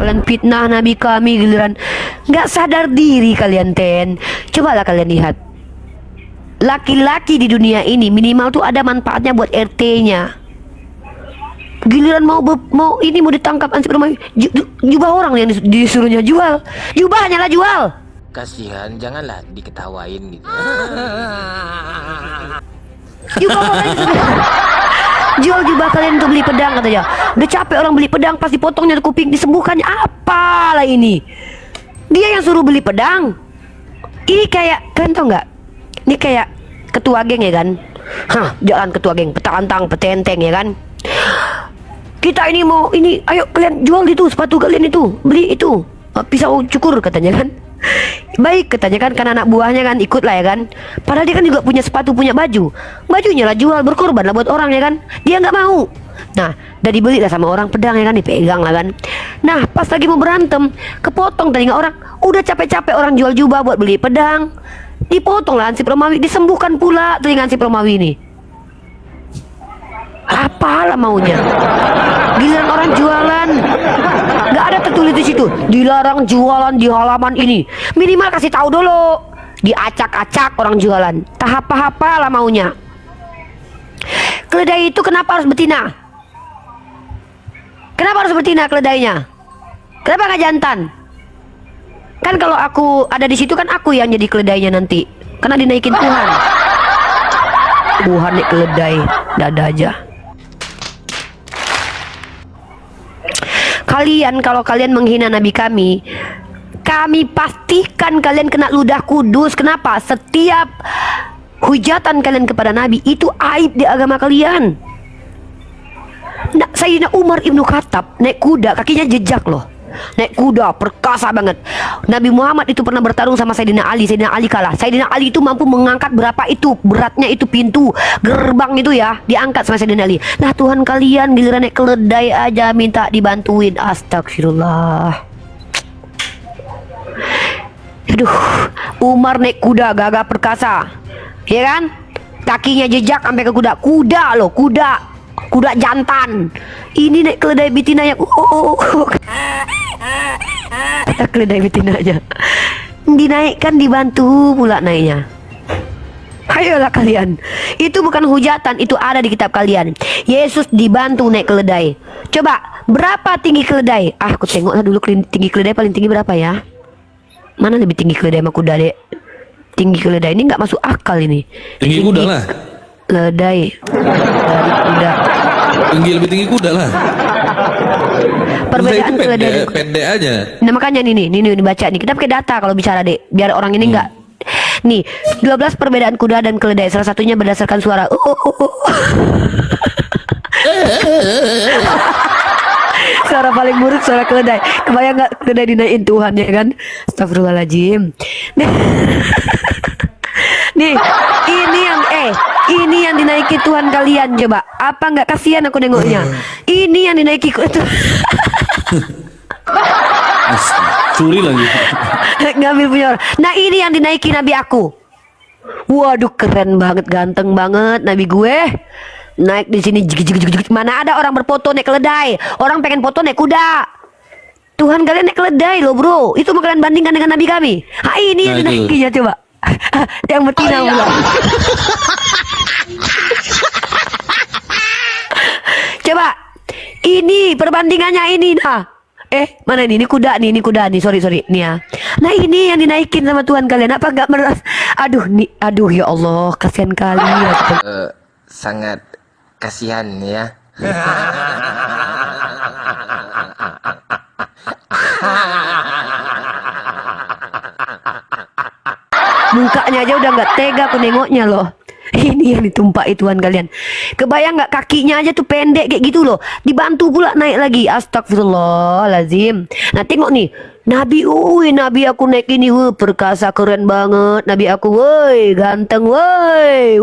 kalian fitnah Nabi kami, giliran nggak sadar diri kalian, Ten. Cobalah kalian lihat, laki-laki di dunia ini minimal tuh ada manfaatnya buat RT-nya. Giliran mau ditangkap ansip rumah, jubah orang yang disuruhnya jual, jubahnya lah jual. Kasihan, janganlah diketawain gitu. Jubah jual jubah kalian untuk beli pedang katanya. Udah capek orang beli pedang, pas dipotongnya kuping disembuhkannya apalah ini. Dia yang suruh beli pedang. Ini kayak, kalian tau nggak? Ini kayak ketua geng ya kan? Jalan ketua geng, petantang, petenteng ya kan? Kita ini mau ini, ayo kalian jual itu sepatu kalian itu, beli itu pisau cukur katanya kan. Baik katanya kan, karena anak buahnya kan ikut lah ya kan. Padahal dia kan juga punya sepatu, punya bajunya lah jual, berkorban lah buat orang ya kan. Dia nggak mau. Nah, udah dibeli lah sama orang pedang ya kan, dipegang lah kan. Nah, pas lagi mau berantem, kepotong telinga orang. Udah capek-capek orang jual jubah buat beli pedang, dipotong lah Ansip Romawi, disembuhkan pula telinga Ansip Romawi ini. Apalah maunya? Giliran orang jualan, nggak ada tertulis di situ dilarang jualan di halaman ini. Minimal kasih tahu dulu, diacak-acak orang jualan. Tahap apa lah maunya? Keledai itu kenapa harus betina? Kenapa harus betina keledainya? Kenapa nggak jantan? Kan kalau aku ada di situ kan aku yang jadi keledainya nanti, karena dinaikin Tuhan. Tuhan nih keledai, dada aja. Kalian kalau kalian menghina Nabi kami pastikan kalian kena ludah kudus. Kenapa? Setiap hujatan kalian kepada Nabi itu aib di agama kalian. Nah, Sayyidina Umar Ibnu Khattab naik kuda, kakinya jejak loh. Naik kuda, perkasa banget. Nabi Muhammad itu pernah bertarung sama Sayyidina Ali. Sayyidina Ali kalah. Sayyidina Ali itu mampu mengangkat berapa itu, beratnya itu pintu gerbang itu ya, diangkat sama Sayyidina Ali. Nah, Tuhan kalian giliran naik keledai aja minta dibantuin. Astagfirullah. Aduh, Umar naik kuda gagah perkasa, ya kan? Kakinya jejak sampai ke kuda. Kuda loh, kuda jantan. Ini naik keledai betina yang kata keledai betinanya dinaikkan, dibantu pula naiknya. Ayolah kalian, itu bukan hujatan, itu ada di kitab kalian. Yesus dibantu naik keledai. Coba berapa tinggi keledai? Aku tengoklah dulu tinggi keledai paling tinggi berapa ya. Mana lebih tinggi keledai sama kuda, Dek? Tinggi keledai ini nggak masuk akal ini. Tinggi kuda lah. Keledai dari kuda. Lebih tinggi kuda lah. Perbedaan keledai pendek aja. Nah makanya nih baca nih. Kita pakai data kalau bicara, Dek, biar orang ini enggak. Nih, 12 perbedaan kuda dan keledai. Salah satunya berdasarkan suara. Suara paling buruk suara keledai. Kebayang nggak keledai dinaikin Tuhan ya kan? Astagfirullahaladzim. Nih, ini yang dinaiki Tuhan kalian. Coba, apa nggak kasihan aku nengoknya? Ini yang dinaiki Tuhan. Curi lagi. Ngambil punya orang. Nah, ini yang dinaiki Nabi aku. Waduh, keren banget, ganteng banget Nabi gue. Naik di sini, mana ada orang berfoto naik keledai? Orang pengen foto naik kuda. Tuhan kalian naik keledai loh, bro. Itu mau kalian bandingkan dengan Nabi kami. Ini yang dinaikinya coba. Yang betina pula. Coba, ini perbandingannya ini nah. Mana ini kuda nih, sorry nih ya. Nah, ini yang dinaikin sama Tuhan kalian. Apa nggak meras? Aduh ya Allah, kasihan kali ya. Sangat kasihan ya. Mukanya aja udah nggak tega aku nengoknya loh. Ini yang ditumpahi Tuhan kalian. Kebayang nggak, kakinya aja tuh pendek kayak gitu loh. Dibantu pula naik lagi. Astagfirullahaladzim. Nah tengok nih, Nabi aku naik ini, perkasa, keren banget Nabi aku, woi, ganteng, woi.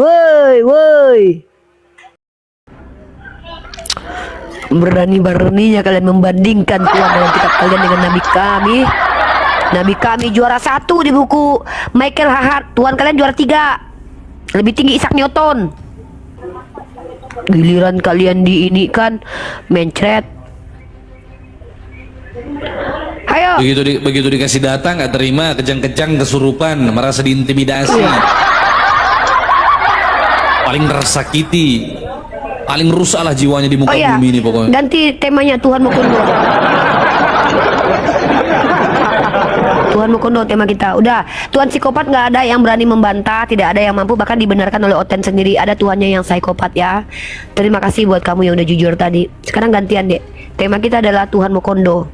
Berani-beraninya kalian membandingkan Tuhan dalam kitab kalian dengan Nabi kami. Nabi kami juara 1 di buku Michael Hahart. Tuhan kalian juara 3. Lebih tinggi Isaac Newton. Giliran kalian di ini kan mencret. Ayo. Begitu dikasih data nggak terima, kejang-kejang, kesurupan, merasa diintimidasi. Iya. Paling tersakiti, paling rusak lah jiwanya di muka Oh iya, bumi ini pokoknya. ganti temanya Tuhan Mukondo. Tuhan Mukondo tema kita. Udah, Tuhan psikopat nggak ada yang berani membantah, tidak ada yang mampu bahkan dibenarkan oleh Oten sendiri. Ada Tuhannya yang psikopat ya. Terima kasih buat kamu yang udah jujur tadi. Sekarang gantian deh. Tema kita adalah Tuhan Mukondo.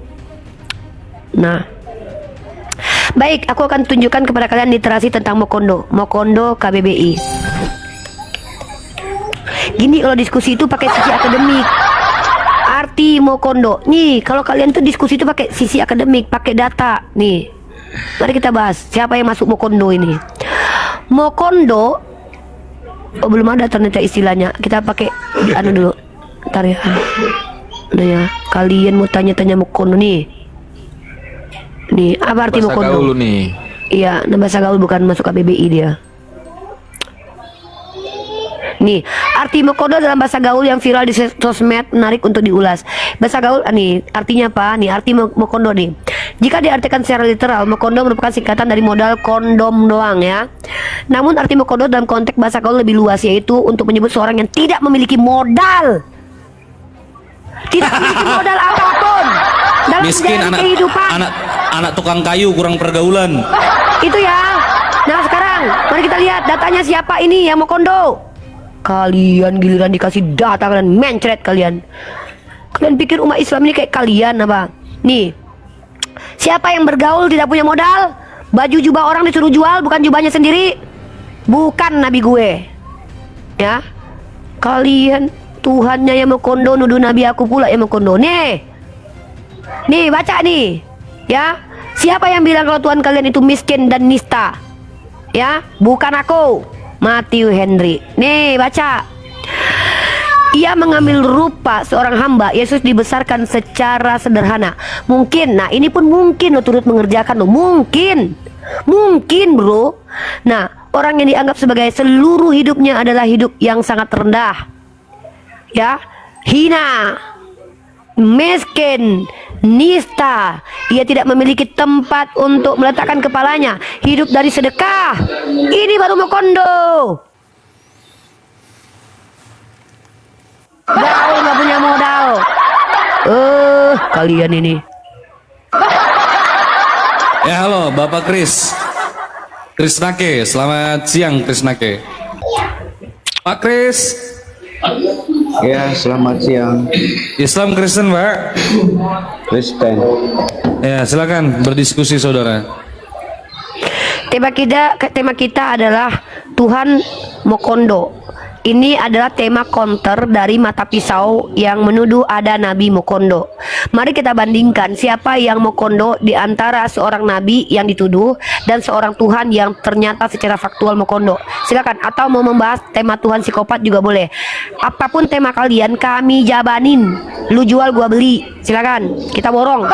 Nah, baik, aku akan tunjukkan kepada kalian literasi tentang Mukondo. Mukondo KBBI. Gini kalau diskusi itu pakai sisi akademik. Arti Mukondo. Nih, kalau kalian tuh diskusi itu pakai sisi akademik, pakai data. Nih. Mari kita bahas siapa yang masuk Mukondo ini. Mukondo, oh belum ada ternyata istilahnya. Kita pakai anu dulu. Ntar ya. Nah ya, kalian mau tanya-tanya Mukondo nih. Nih, apa arti Bahasa Mukondo? gaul nih. Iya, nah bahasa gaul bukan masuk KBBI dia. Nih, arti Mukondo dalam bahasa gaul yang viral di sosmed menarik untuk diulas. Bahasa gaul, nih, artinya apa? Nih, arti Mukondo nih. Jika diartikan secara literal, Mukondo merupakan singkatan dari modal kondom doang ya. Namun arti Mukondo dalam konteks bahasa gaul lebih luas, yaitu untuk menyebut seorang yang tidak memiliki modal. Tidak memiliki modal apapun dalam Miskin, menjalani anak kehidupan. anak tukang kayu, kurang pergaulan. Itu ya. Nah sekarang mari kita lihat datanya siapa ini yang Mukondo. Kalian giliran dikasih data kalian mencret kalian. Kalian pikir umat Islam ini kayak kalian apa? Nih, siapa yang bergaul tidak punya modal? Baju jubah orang disuruh jual, bukan jubahnya sendiri. Bukan nabi gue. Ya, kalian Tuhannya yang Mukondo nuduh nabi aku pula yang Mukondo. Nih, baca nih. Ya, siapa yang bilang kalau Tuhan kalian itu miskin dan nista? Ya, bukan aku, Matthew Henry. Nih, baca. Ia mengambil rupa seorang hamba. Yesus dibesarkan secara sederhana. Mungkin, nah ini pun mungkin lo turut mengerjakan lo. Mungkin bro. Nah, orang yang dianggap sebagai seluruh hidupnya adalah hidup yang sangat rendah. Ya, hina, miskin, nista. Ia tidak memiliki tempat untuk meletakkan kepalanya. Hidup dari sedekah. Ini baru Mukondo. Gaul nggak punya modal. Kalian ini. Ya halo, Bapak Krisnake, selamat siang Krisnake. Pak Kris. Ya, selamat siang, Islam Kristen Pak. Kristen. Ya silakan berdiskusi saudara. Tema kita adalah Tuhan Mukondo. Ini adalah tema counter dari mata pisau yang menuduh ada Nabi Mukondo. Mari kita bandingkan siapa yang Mukondo di antara seorang Nabi yang dituduh dan seorang Tuhan yang ternyata secara faktual Mukondo. Silakan, atau mau membahas tema Tuhan psikopat juga boleh. Apapun tema kalian kami jabanin. Lu jual gua beli. Silakan, kita borong.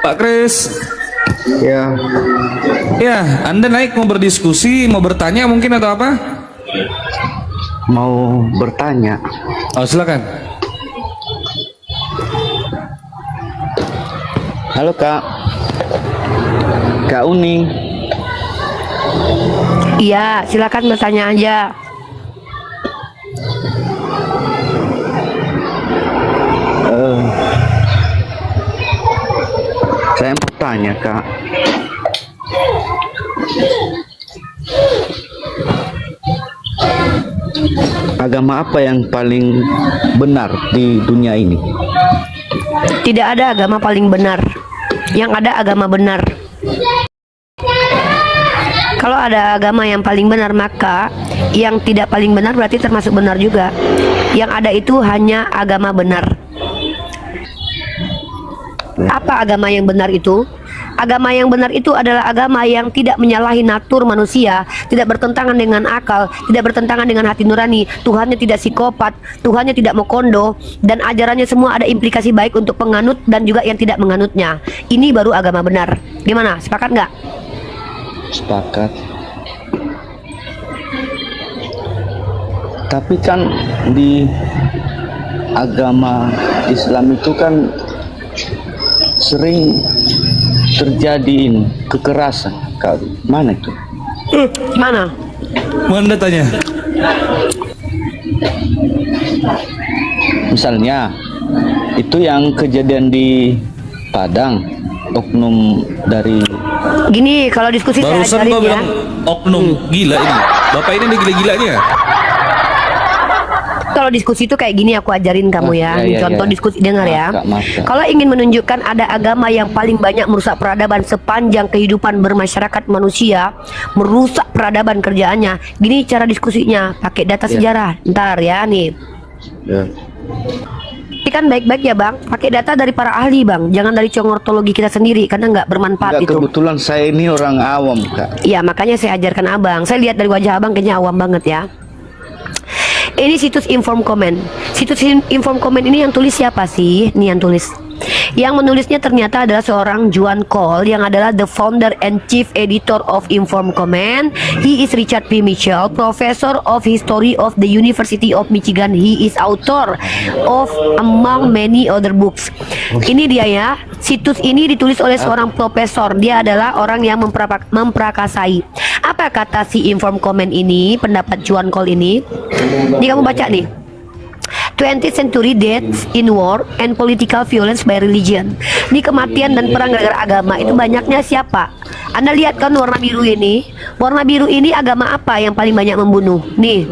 Pak Kris. Ya, Ya, Anda naik mau berdiskusi, mau bertanya mungkin atau apa? mau bertanya. Oh silakan. Halo Kak, Kak Uni. Iya, silakan bertanya aja. Saya mau tanya Kak. Agama apa yang paling benar di dunia ini? Tidak ada agama paling benar. Yang ada agama benar. Kalau ada agama yang paling benar, maka yang tidak paling benar berarti termasuk benar juga. Yang ada itu hanya agama benar. Apa agama yang benar itu? Agama yang benar itu adalah agama yang tidak menyalahi natur manusia, tidak bertentangan dengan akal, tidak bertentangan dengan hati nurani. Tuhannya tidak psikopat, Tuhannya tidak Mukondo, dan ajarannya semua ada implikasi baik untuk penganut dan juga yang tidak menganutnya. Ini baru agama benar. Gimana? Sepakat nggak? Sepakat. Tapi kan di agama Islam itu kan sering terjadi ini kekerasan. Mana itu? Mana? Mana datanya? Misalnya itu yang kejadian di Padang, oknum dari Gini, kalau diskusi saya Barusan ajarin gua ya. bilang oknum gila ini. Bapak ini ada gila-gilanya. Kalau diskusi itu kayak gini aku ajarin kamu ya. Contoh diskusi, dengar ya. Masa. Kalau ingin menunjukkan ada agama yang paling banyak merusak peradaban sepanjang kehidupan bermasyarakat manusia, merusak peradaban kerjaannya. Gini cara diskusinya, pakai data sejarah. Ntar ya nih. Ya. Ini kan baik-baik ya bang, pakai data dari para ahli bang, jangan dari congortologi kita sendiri karena nggak bermanfaat Enggak, itu. kebetulan saya ini orang awam, Kak. Iya makanya saya ajarkan abang. Saya lihat dari wajah abang kayaknya awam banget ya. Ini situs Inform Comment. Situs Inform Comment ini yang tulis siapa sih? Ini yang tulis. Yang menulisnya ternyata adalah seorang Juan Cole yang adalah the founder and chief editor of Inform Comment. He is Richard P. Mitchell, professor of history of the University of Michigan. He is author of among many other books. Ini dia ya. Situs ini ditulis oleh seorang profesor. Dia adalah orang yang memprakasai. Apa kata si Inform Comment ini? Pendapat Juan Cole ini. Ini kamu baca nih. 20th century deaths in war and political violence by religion. Ini kematian dan perang gara-gara agama. Itu banyaknya siapa? Anda lihat kan warna biru ini? Warna biru ini agama apa yang paling banyak membunuh? Nih,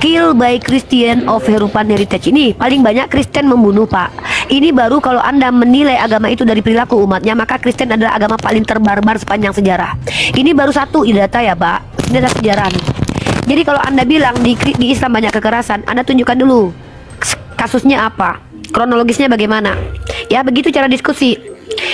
kill by Christian of European heritage. Ini paling banyak Kristen membunuh, Pak. Ini baru kalau Anda menilai agama itu dari perilaku umatnya, maka Kristen adalah agama paling terbarbar sepanjang sejarah. Ini baru satu data ya, Pak. Ini adalah sejarah nih. Jadi kalau Anda bilang di Islam banyak kekerasan, Anda tunjukkan dulu kasusnya apa, kronologisnya bagaimana. Ya begitu cara diskusi.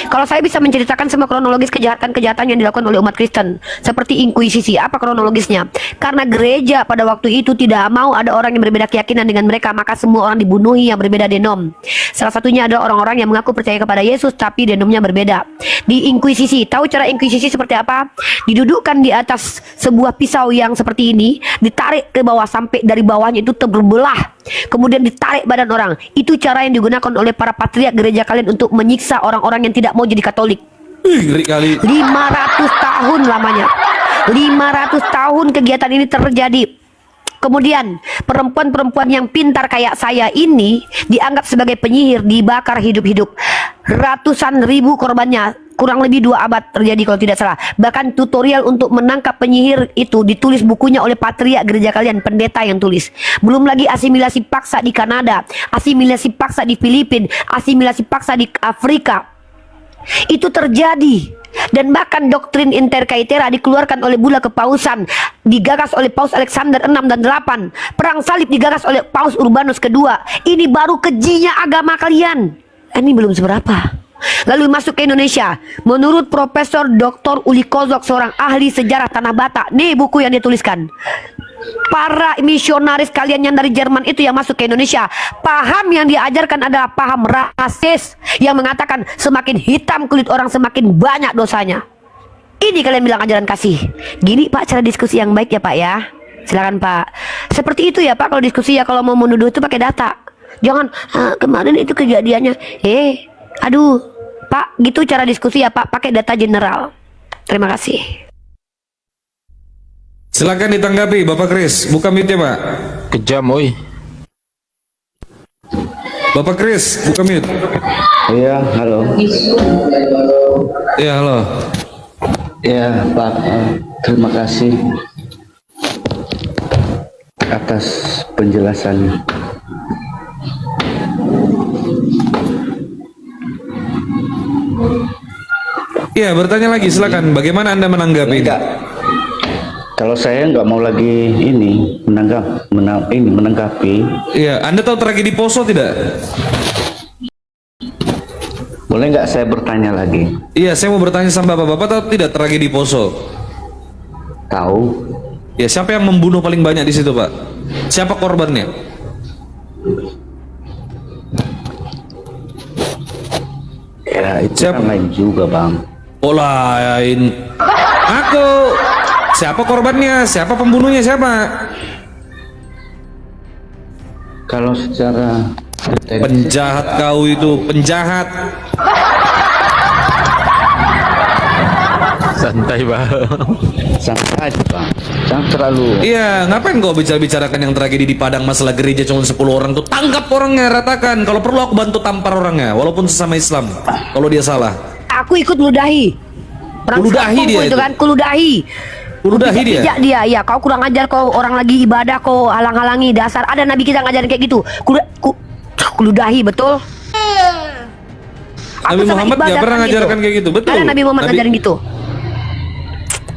Kalau saya bisa menceritakan semua kronologis kejahatan-kejahatan yang dilakukan oleh umat Kristen seperti inkuisisi, apa kronologisnya? Karena gereja pada waktu itu tidak mau ada orang yang berbeda keyakinan dengan mereka, maka semua orang dibunuhi yang berbeda denom. Salah satunya adalah orang-orang yang mengaku percaya kepada Yesus tapi denomnya berbeda. Di inkuisisi, tahu cara inkuisisi seperti apa? Didudukkan di atas sebuah pisau yang seperti ini, ditarik ke bawah sampai dari bawahnya itu terbelah, kemudian ditarik badan orang. Itu cara yang digunakan oleh para patriark gereja kalian untuk menyiksa orang-orang yang tidak mau jadi Katolik. Ngeri kali. 500 tahun lamanya. 500 tahun kegiatan ini terjadi. Kemudian perempuan-perempuan yang pintar kayak saya ini dianggap sebagai penyihir, dibakar hidup-hidup. Ratusan ribu korbannya, kurang lebih 2 abad terjadi kalau tidak salah. Bahkan tutorial untuk menangkap penyihir itu ditulis bukunya oleh patriark gereja kalian, pendeta yang tulis. Belum lagi asimilasi paksa di Kanada, asimilasi paksa di Filipina, asimilasi paksa di Afrika. Itu terjadi. Dan bahkan doktrin interkaitera dikeluarkan oleh bula kepausan, digagas oleh Paus Alexander 6 dan 8. Perang salib digagas oleh Paus Urbanus kedua. Ini baru kejinya agama kalian. Ini belum seberapa. Lalu masuk ke Indonesia. Menurut Profesor Dr. Uli Kozok, seorang ahli sejarah Tanah Batak, nih buku yang dia tuliskan. Para misionaris kalian yang dari Jerman itu yang masuk ke Indonesia, paham yang diajarkan adalah paham rasis yang mengatakan semakin hitam kulit orang semakin banyak dosanya. Ini kalian bilang ajaran kasih. Gini Pak cara diskusi yang baik ya Pak ya. Silakan Pak. Seperti itu ya Pak kalau diskusi ya, kalau mau menuduh itu pakai data. Jangan kemarin itu kejadiannya. Aduh Pak, gitu cara diskusi ya Pak, pakai data general. Terima kasih. Silakan ditanggapi Bapak Kris. Buka mic-nya Pak. Kejam, oi. Bapak Kris, buka mic. Iya, halo. Ya halo. Ya, Pak. Terima kasih atas penjelasannya. Ya bertanya lagi silakan. Bagaimana Anda menanggapi ini? Enggak. Kalau saya nggak mau lagi ini menanggapi. Iya, Anda tahu tragedi Poso tidak? Boleh nggak saya bertanya lagi? Iya, saya mau bertanya sama Bapak tahu tidak tragedi Poso? Tahu? Ya, siapa yang membunuh paling banyak di situ, Pak? Siapa korbannya? Ya, itu Siapa? kan lain juga, Bang. Oh lain. Aku. Siapa korbannya? Siapa pembunuhnya? Siapa? Kalau secara Penjahat kau itu, penjahat. Santai bang. Santai aja bang, jangan terlalu. Iya, ngapain kau bicara-bicarakan yang tragedi di Padang, masalah gereja cuma 10 orang tuh? Tangkap orangnya, ratakan. Kalau perlu aku bantu tampar orangnya, walaupun sesama Islam. Kalau dia salah. Aku ikut meludahi. Meludahi dia itu itu. kan, kuludahi. Meludahi dia. Pijak dia, ya. Kau kurang ajar, kau orang lagi ibadah, kau halang-halangi. Dasar ada nabi kita ngajarin kayak gitu. Kuludahi, betul. Nabi Aku sama Muhammad ibadah gak pernah kan ngajarkan gitu. kayak gitu, betul. Ada Nabi Muhammad ngajarin gitu.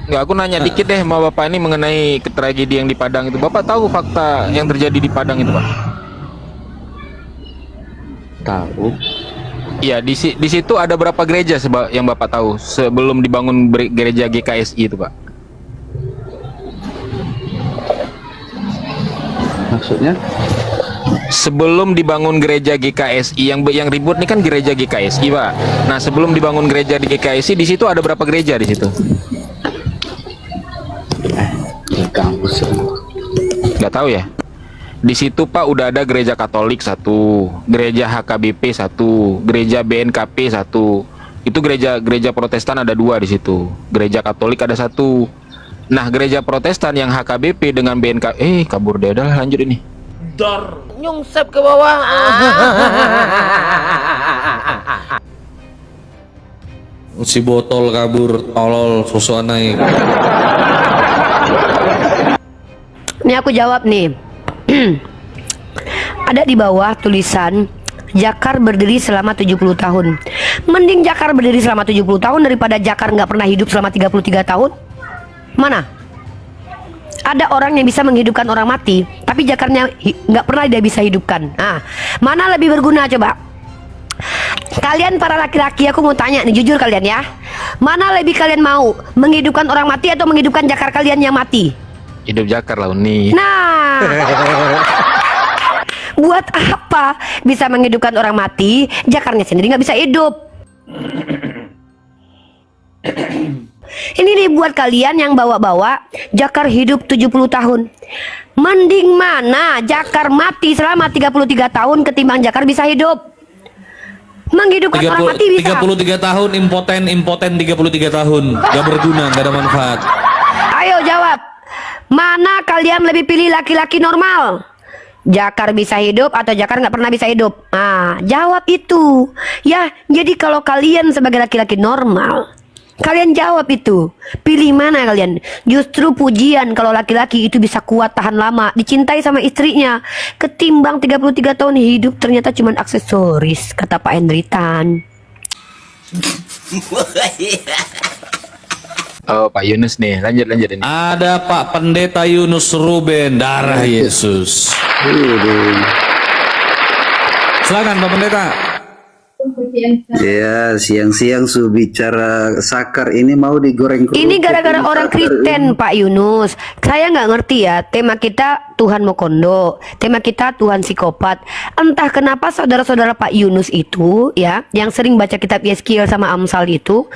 Nggak, aku nanya dikit deh sama bapak ini mengenai tragedi yang di Padang itu. Bapak tahu fakta yang terjadi di Padang itu, Pak? Tahu. Iya, di situ ada berapa gereja yang bapak tahu sebelum dibangun gereja GKSI itu, Pak? Maksudnya? Sebelum dibangun gereja GKSI, yang ribut nih kan gereja GKSI, Pak. Nah, sebelum dibangun gereja di GKSI, di situ ada berapa gereja di situ? Di kampus. Nggak tahu ya. Di situ Pak udah ada gereja Katolik 1, gereja HKBP 1, gereja BNKP 1. Itu gereja Protestan ada 2 di situ. Gereja Katolik ada 1. Nah, gereja Protestan yang HKBP dengan BNK kabur deh, dah lanjut ini. Nyungsep ke bawah. Si botol kabur, tolol, sosok naik. Ini aku jawab nih. Ada di bawah tulisan Jakar berdiri selama 70 tahun. Mending Jakar berdiri selama 70 tahun daripada Jakar nggak pernah hidup selama 33 tahun. Mana? Ada orang yang bisa menghidupkan orang mati, tapi Jakarnya nggak pernah dia bisa hidupkan. Nah, mana lebih berguna coba? Kalian para laki-laki, aku mau tanya nih, jujur kalian ya. Mana lebih kalian mau, menghidupkan orang mati atau menghidupkan Jakar kalian yang mati? Hidup Jakar lah nih. Nah, buat apa bisa menghidupkan orang mati, Jakarnya sendiri nggak bisa hidup? Ini nih buat kalian yang bawa-bawa Jakar hidup 70 tahun. Mending mana Jakar mati selama 33 tahun ketimbang Jakar bisa hidup? Menghidupkan orang mati bisa. 33 tahun impoten 33 tahun. Gak berguna, gak ada manfaat. Ayo jawab. Mana kalian lebih pilih laki-laki normal? Jakar bisa hidup atau Jakar nggak pernah bisa hidup? Nah, jawab itu. Ya, jadi kalau kalian sebagai laki-laki normal, kalian jawab itu. Pilih mana kalian? Justru pujian kalau laki-laki itu bisa kuat tahan lama, dicintai sama istrinya, ketimbang 33 tahun hidup ternyata cuma aksesoris, kata Pak Hendritan. Oh, Pak Yunus nih, lanjut ini. Ada Pak Pendeta Yunus Ruben, darah Yesus. Silakan Pak Pendeta. Ya, siang-siang su bicara sakar ini mau digoreng. Ini gara-gara orang Kristen, Pak Yunus. Saya nggak ngerti ya. Tema kita Tuhan Mokondo, tema kita Tuhan psikopat. Entah kenapa saudara-saudara Pak Yunus itu, ya, yang sering baca kitab Yeskiel sama Amsal itu,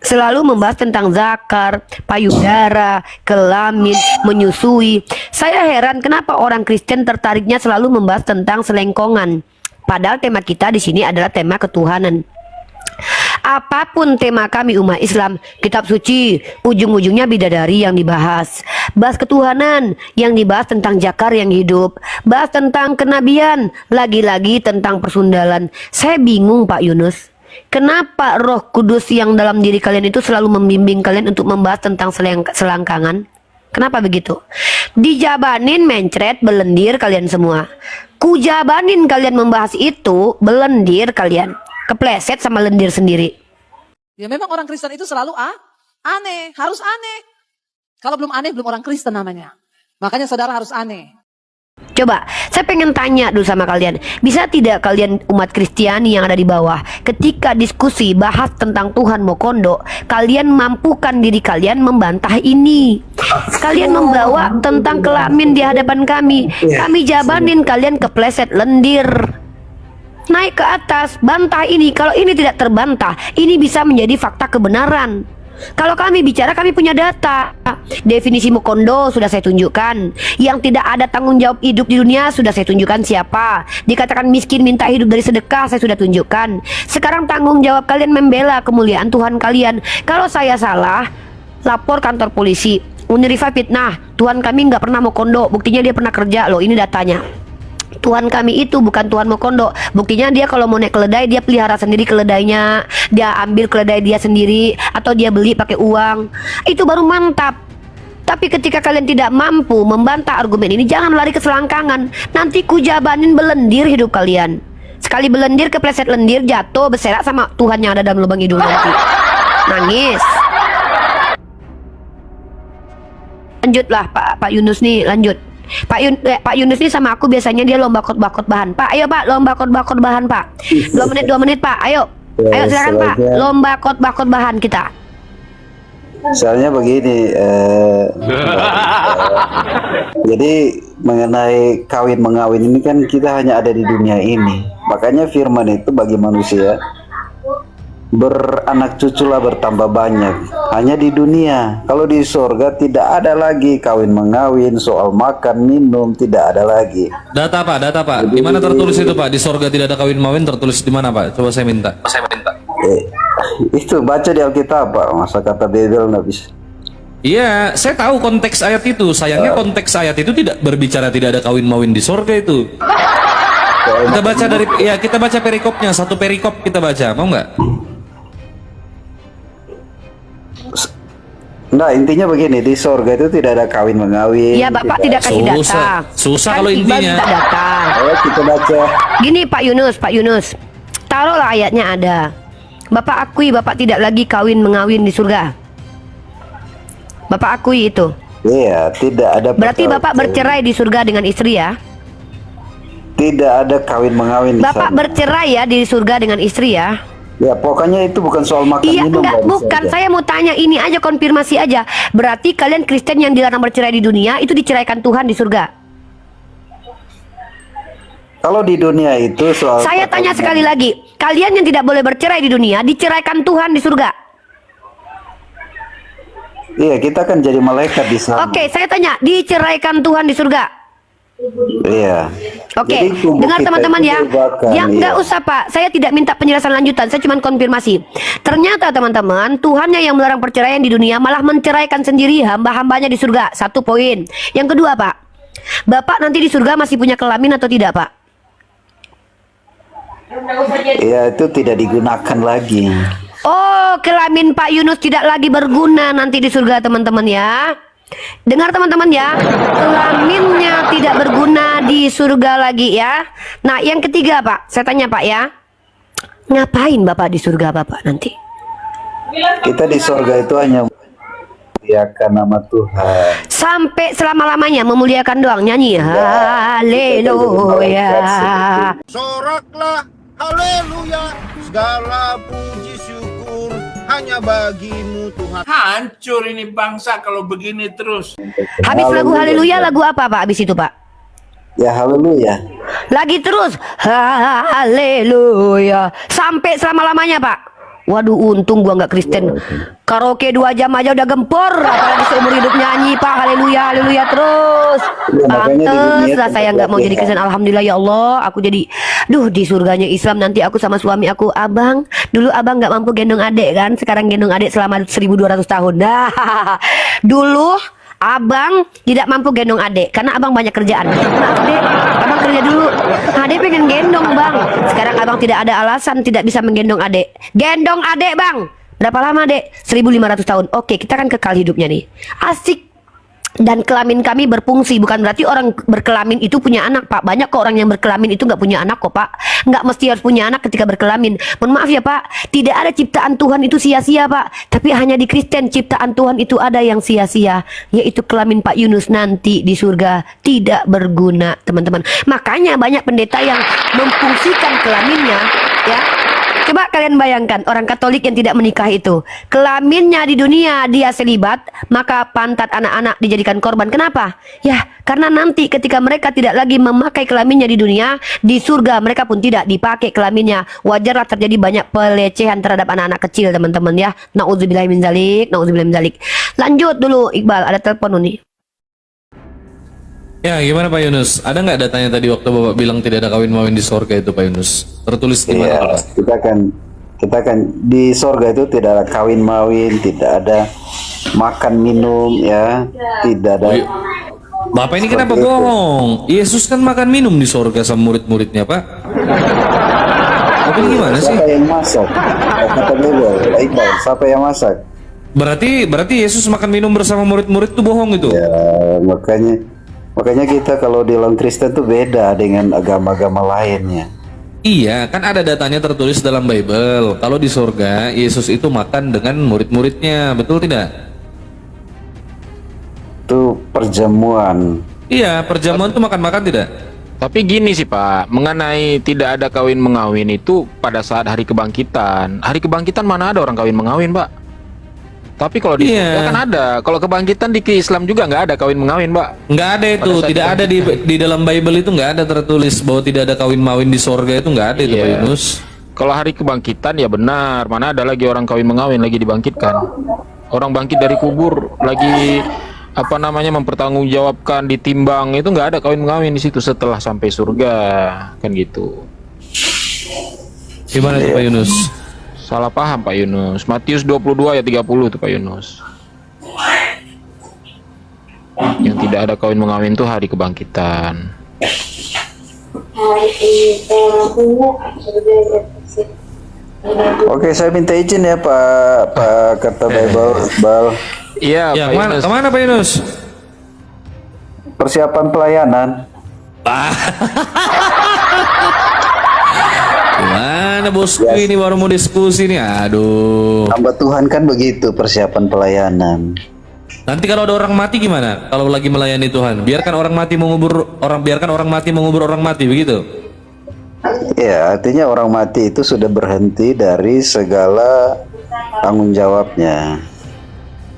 selalu membahas tentang zakar, payudara, kelamin, menyusui. Saya heran kenapa orang Kristen tertariknya selalu membahas tentang selengkongan. Padahal tema kita di sini adalah tema ketuhanan. Apapun tema kami umat Islam, kitab suci, ujung-ujungnya bidadari yang dibahas. Bahas ketuhanan, yang dibahas tentang Jakar yang hidup. Bahas tentang kenabian, lagi-lagi tentang persundalan. Saya bingung Pak Yunus. Kenapa Roh Kudus yang dalam diri kalian itu selalu membimbing kalian untuk membahas tentang selangkangan? Kenapa begitu? Dijabanin mencret belendir kalian semua. Kujabanin kalian membahas itu, belendir kalian. Kepleset sama lendir sendiri. Ya memang orang Kristen itu selalu aneh, harus aneh. Kalau belum aneh, belum orang Kristen namanya. Makanya saudara harus aneh. Coba, saya pengen tanya dulu sama kalian. Bisa tidak kalian umat Kristiani yang ada di bawah, ketika diskusi bahas tentang Tuhan Mokondo, kalian mampukan diri kalian membantah ini? Kalian membawa tentang kelamin di hadapan kami. Kami jabanin, kalian kepleset lendir. Naik ke atas, bantah ini. Kalau ini tidak terbantah, ini bisa menjadi fakta kebenaran. Kalau kami bicara, kami punya data. Definisi mukondo sudah saya tunjukkan. Yang tidak ada tanggung jawab hidup di dunia sudah saya tunjukkan siapa. Dikatakan miskin minta hidup dari sedekah saya sudah tunjukkan. Sekarang tanggung jawab kalian membela kemuliaan Tuhan kalian. Kalau saya salah, lapor kantor polisi. Unirifa fitnah, Tuhan kami nggak pernah mukondo. Buktinya dia pernah kerja loh, ini datanya. Tuhan kami itu bukan Tuhan Mokondo. Buktinya dia kalau mau naik keledai, dia pelihara sendiri keledainya, dia ambil keledai dia sendiri, atau dia beli pakai uang. Itu baru mantap. Tapi ketika kalian tidak mampu membantah argumen ini, jangan lari ke selangkangan. Nanti kujabanin belendir hidup kalian. Sekali belendir, kepleset lendir, jatuh berserak sama Tuhan yang ada dalam lubang hidung nanti. Nangis. Lanjutlah Pak Yunus nih, lanjut. Pak Yunus nih sama aku biasanya dia lomba khotbah-khotbahan. Pak, ayo Pak, lomba khotbah-khotbahan Pak. 2 menit Pak, ayo. Ayo silakan Pak, lomba khotbah-khotbahan kita. Soalnya begini, jadi mengenai kawin mengawin ini kan kita hanya ada di dunia ini. Makanya firman itu bagi manusia, beranak cuculah bertambah banyak. Hanya di dunia. Kalau di surga tidak ada lagi kawin mengawin, soal makan minum tidak ada lagi. Data Pak. Di mana tertulis itu Pak? Di sorga tidak ada kawin mawin, tertulis di mana Pak? Coba saya minta. Itu baca di Alkitab Pak. Masa kata Bebel nggak bisa. Iya, saya tahu konteks ayat itu. Sayangnya konteks ayat itu tidak berbicara tidak ada kawin mawin di sorga itu. Kita baca kita baca perikopnya, satu perikop kita baca, mau nggak? Nah intinya begini, di sorga itu tidak ada kawin mengawin. Iya Bapak tidak kasih data. Susah Kan kalau Iqbal intinya. minta data. Ayo kita baca. Gini Pak Yunus, taruhlah ayatnya ada. Bapak akui Bapak tidak lagi kawin mengawin di surga. Bapak akui itu. Iya, tidak ada. Berarti Bapak bercerai di surga dengan istri ya? Tidak ada kawin mengawin di Bapak sana. bercerai ya di surga dengan istri ya? Ya pokoknya itu bukan soal makan Iya minum. enggak, dari bukan. surga. Saya mau tanya ini aja, konfirmasi aja. Berarti kalian Kristen yang dilarang bercerai di dunia itu diceraikan Tuhan di surga? Kalau di dunia itu soal. Saya tanya sekali lagi, kalian yang tidak boleh bercerai di dunia diceraikan Tuhan di surga? Iya, kita kan jadi malaikat di sana. Oke, saya tanya, diceraikan Tuhan di surga? Iya. Oke, Jadi tubuh dengar kita teman-teman itu ya. dibakar, Yang iya. nggak usah Pak, saya tidak minta penjelasan lanjutan, saya cuma konfirmasi. Ternyata teman-teman, Tuhannya yang melarang perceraian di dunia malah menceraikan sendiri hamba-hambanya di surga. 1 poin. Yang kedua Pak, Bapak nanti di surga masih punya kelamin atau tidak Pak? Iya, itu tidak digunakan lagi. Oh, kelamin Pak Yunus tidak lagi berguna nanti di surga teman-teman ya. Dengar teman-teman ya, kelaminnya tidak berguna di surga lagi ya. Nah yang ketiga Pak, saya tanya Pak ya, ngapain Bapak di surga Bapak nanti? Kita di surga itu hanya memuliakan nama Tuhan. Sampai selama-lamanya memuliakan doang, nyanyi haleluya. Soraklah, haleluya. Segala puji syukur hanya bagimu Tuhan. Hancur ini bangsa kalau begini terus. Habis lagu haleluya, lagu apa Pak habis itu Pak? Ya haleluya. Lagi terus haleluya sampai selama-lamanya Pak. Waduh, untung gua nggak Kristen. Karaoke 2 jam aja udah gempor, apalagi seumur hidup nyanyi Pak haleluya haleluya terus. Ya, makanya di dunia Pantes lah saya nggak mau jadi Kristen. Alhamdulillah ya Allah, aku jadi di surganya Islam nanti aku sama suami aku. Abang, dulu abang nggak mampu gendong adek kan, sekarang gendong adek selama 1200 tahun. Nah, dulu abang tidak mampu gendong adek karena abang banyak kerjaan. Nah, adek, abang kerja dulu. Adek pengen gendong bang. Sekarang abang tidak ada alasan tidak bisa menggendong adek. Gendong adek bang. Berapa lama dek? 1500 tahun. Oke, kita kan kekal hidupnya nih. Asik. Dan kelamin kami berfungsi. Bukan berarti orang berkelamin itu punya anak Pak. Banyak kok orang yang berkelamin itu nggak punya anak kok Pak. Nggak mesti harus punya anak ketika berkelamin. Mohon maaf ya Pak, tidak ada ciptaan Tuhan itu sia-sia Pak. Tapi hanya di Kristen ciptaan Tuhan itu ada yang sia-sia, yaitu kelamin Pak Yunus nanti di surga tidak berguna teman-teman. Makanya banyak pendeta yang memfungsikan kelaminnya ya Coba kalian bayangkan orang Katolik yang tidak menikah itu, kelaminnya di dunia dia selibat, maka pantat anak-anak dijadikan korban. Kenapa? Ya, karena nanti ketika mereka tidak lagi memakai kelaminnya di dunia, di surga mereka pun tidak dipakai kelaminnya. Wajarlah terjadi banyak pelecehan terhadap anak-anak kecil, teman-teman ya. Nauzubillahi min dzalik, nauzubillahi min dzalik. Lanjut dulu Iqbal, ada telepon nih. Ya, gimana Pak Yunus? Ada nggak datanya tadi waktu Bapak bilang tidak ada kawin mawin di surga itu Pak Yunus? Tertulis di mana Iya, Pak? kita kan di sorga itu tidak ada kawin mawin, tidak ada makan minum, ya, tidak ada. Bapak ini kenapa Seperti itu. bohong? Yesus kan makan minum di surga sama murid-muridnya Pak. Bapak ini gimana sih? Siapa yang masak? Kata beliau, Iqbal, siapa yang masak? Berarti Yesus makan minum bersama murid-murid itu bohong itu? Ya, makanya kita kalau di dalam Kristen tuh beda dengan agama-agama lainnya. Iya, kan ada datanya tertulis dalam Bible. Kalau di surga, Yesus itu makan dengan murid-muridnya, betul tidak? Itu perjamuan. Iya, perjamuan itu makan-makan tidak? Tapi gini sih Pak, mengenai tidak ada kawin mengawin itu pada saat hari kebangkitan. Hari kebangkitan mana ada orang kawin mengawin Pak? Tapi kalau di Iya. surga kan ada. Kalau kebangkitan di Islam juga nggak ada kawin mengawin Pak. Nggak ada itu, Pada saat tidak ada di dalam Bible itu nggak ada tertulis bahwa tidak ada kawin mawin di surga itu nggak ada itu Iya. Pak Yunus. Kalau hari kebangkitan ya benar, mana ada lagi orang kawin mengawin lagi dibangkitkan. Orang bangkit dari kubur lagi mempertanggungjawabkan, ditimbang, itu nggak ada kawin mengawin di situ setelah sampai surga, kan gitu. Gimana itu Pak Yunus? Salah paham Pak Yunus. Matius 22 ayat 30 itu Pak Yunus. Yang tidak ada kawin mengawin itu hari kebangkitan. Oke, saya minta izin ya Pak kata Iqbal. Iya Ya, Pak Yunus. kemana Pak Yunus? Persiapan pelayanan. Gimana bosku ini baru mau diskusi nih, aduh. Hamba Tuhan kan begitu persiapan pelayanan. Nanti kalau ada orang mati gimana? Kalau lagi melayani Tuhan, biarkan orang mati mengubur orang mati, begitu? Ya, artinya orang mati itu sudah berhenti dari segala tanggung jawabnya.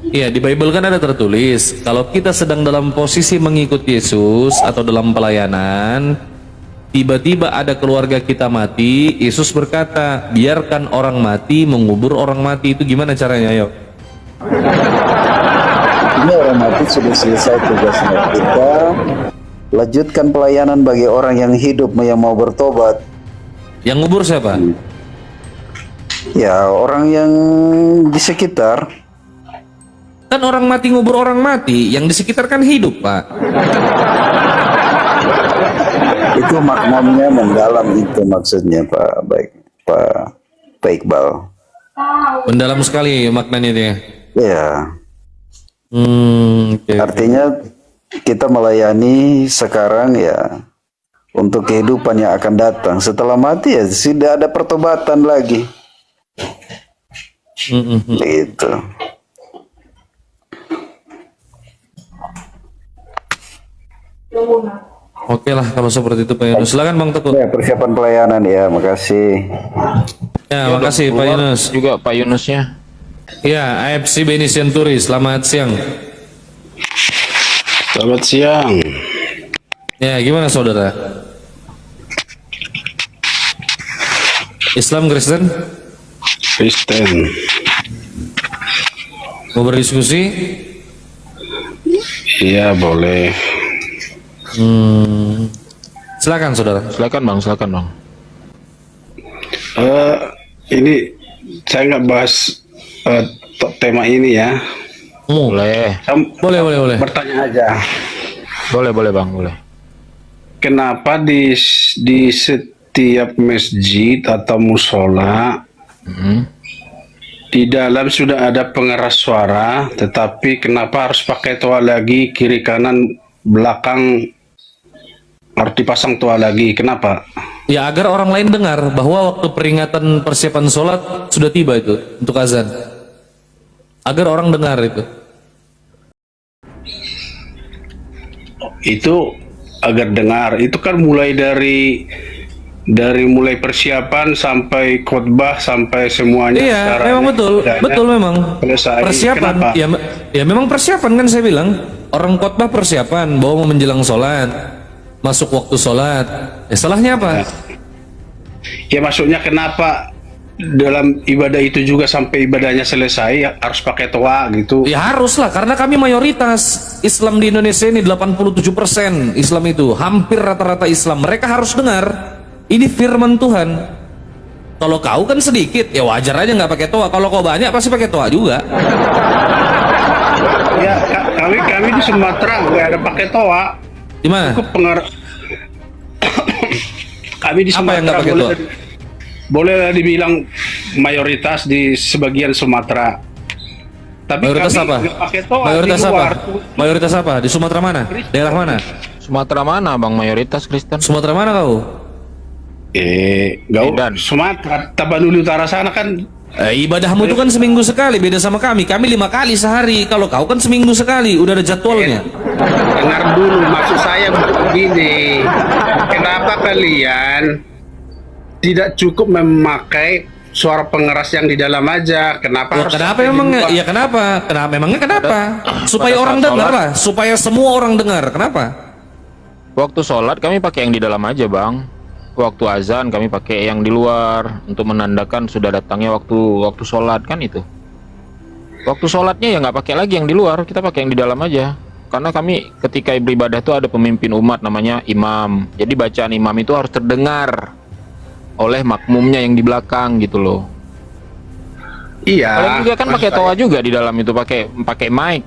Iya, di Bible kan ada tertulis, kalau kita sedang dalam posisi mengikuti Yesus atau dalam pelayanan, tiba-tiba ada keluarga kita mati, Yesus berkata, biarkan orang mati mengubur orang mati. Itu gimana caranya, ayo? Ini orang mati sudah selesai tugasnya. Kita lanjutkan pelayanan bagi orang yang hidup yang mau bertobat. Yang ngubur siapa? Ya, orang yang di sekitar. Kan orang mati ngubur orang mati, yang di sekitar kan hidup, Pak. Itu maknanya mendalam, itu maksudnya Pak Iqbal. Mendalam sekali maknanya dia. Ya, Oke. artinya kita melayani sekarang ya untuk kehidupan yang akan datang. Setelah mati ya tidak ada pertobatan lagi. Gitu. Oke lah kalau seperti itu Pak Yunus. Silakan Bang Teguh. Ya, persiapan pelayanan ya, makasih. Ya, makasih Pak Keluar Yunus. juga Pak Yunusnya. Ya, AFC Beni Senturi, selamat siang. Selamat siang. Ya, gimana saudara? Islam Kristen? Kristen. Mau berdiskusi? Iya, boleh. Silakan saudara. Silakan Bang, silakan Bang. Ini saya nggak bahas tema ini ya. Boleh. Boleh, boleh, boleh. Bertanya aja. Boleh Bang, boleh. Kenapa di setiap masjid atau musola di dalam sudah ada pengeras suara, tetapi kenapa harus pakai toa lagi, kiri kanan belakang harus dipasang toa lagi? Kenapa? Ya, agar orang lain dengar bahwa waktu peringatan persiapan sholat sudah tiba itu untuk azan. Agar orang dengar itu. Itu agar dengar. Itu kan mulai dari dari mulai persiapan sampai khotbah sampai semuanya. Iya, secara memang betul, adanya betul memang. selesai. Persiapan, Kenapa? ya memang persiapan kan saya bilang. Orang khotbah persiapan, bawa mau menjelang sholat, masuk waktu sholat. Salahnya apa? Ya maksudnya kenapa dalam ibadah itu juga sampai ibadahnya selesai harus pakai toa gitu? Ya harus lah, karena kami mayoritas Islam di Indonesia ini 87% Islam itu, hampir rata-rata Islam. Mereka harus dengar, ini firman Tuhan. Kalau kau kan sedikit, ya wajar aja nggak pakai toa. Kalau kau banyak pasti pakai toa juga. Ya kami di Sumatera nggak ada pakai toa. Di mana? Cukup kami di Apa yang nggak Sumatera pakai toa? boleh dibilang mayoritas di sebagian Sumatera. Tapi Mayoritas kami apa? nggak pakai toa Mayoritas di apa? luar. Mayoritas apa? Di Sumatera mana? Daerah mana? Sumatera mana bang mayoritas Kristen? Sumatera mana kau? Gak Sumatera, Tapanuli Utara sana kan. Ibadahmu itu kan seminggu sekali, beda sama kami. Kami 5 kali sehari. Kalau kau kan seminggu sekali, udah ada jadwalnya. Dengar dulu, maksud saya begini. Kenapa kalian tidak cukup memakai suara pengeras yang di dalam aja? Kenapa Ya, harus kenapa sampai di emang? luar? Ya kenapa? Kenapa? Memangnya kenapa? Supaya pada orang saat dengar sholat. lah, supaya semua orang dengar. Kenapa? Waktu sholat kami pakai yang di dalam aja bang. Waktu azan kami pakai yang di luar untuk menandakan sudah datangnya waktu sholat kan itu. Waktu sholatnya ya nggak pakai lagi yang di luar, kita pakai yang di dalam aja. Karena kami ketika beribadah itu ada pemimpin umat namanya imam. Jadi bacaan imam itu harus terdengar oleh makmumnya yang di belakang gitu loh. Iya. Kalian juga kan maksud pakai saya- toa juga di dalam itu pakai mic.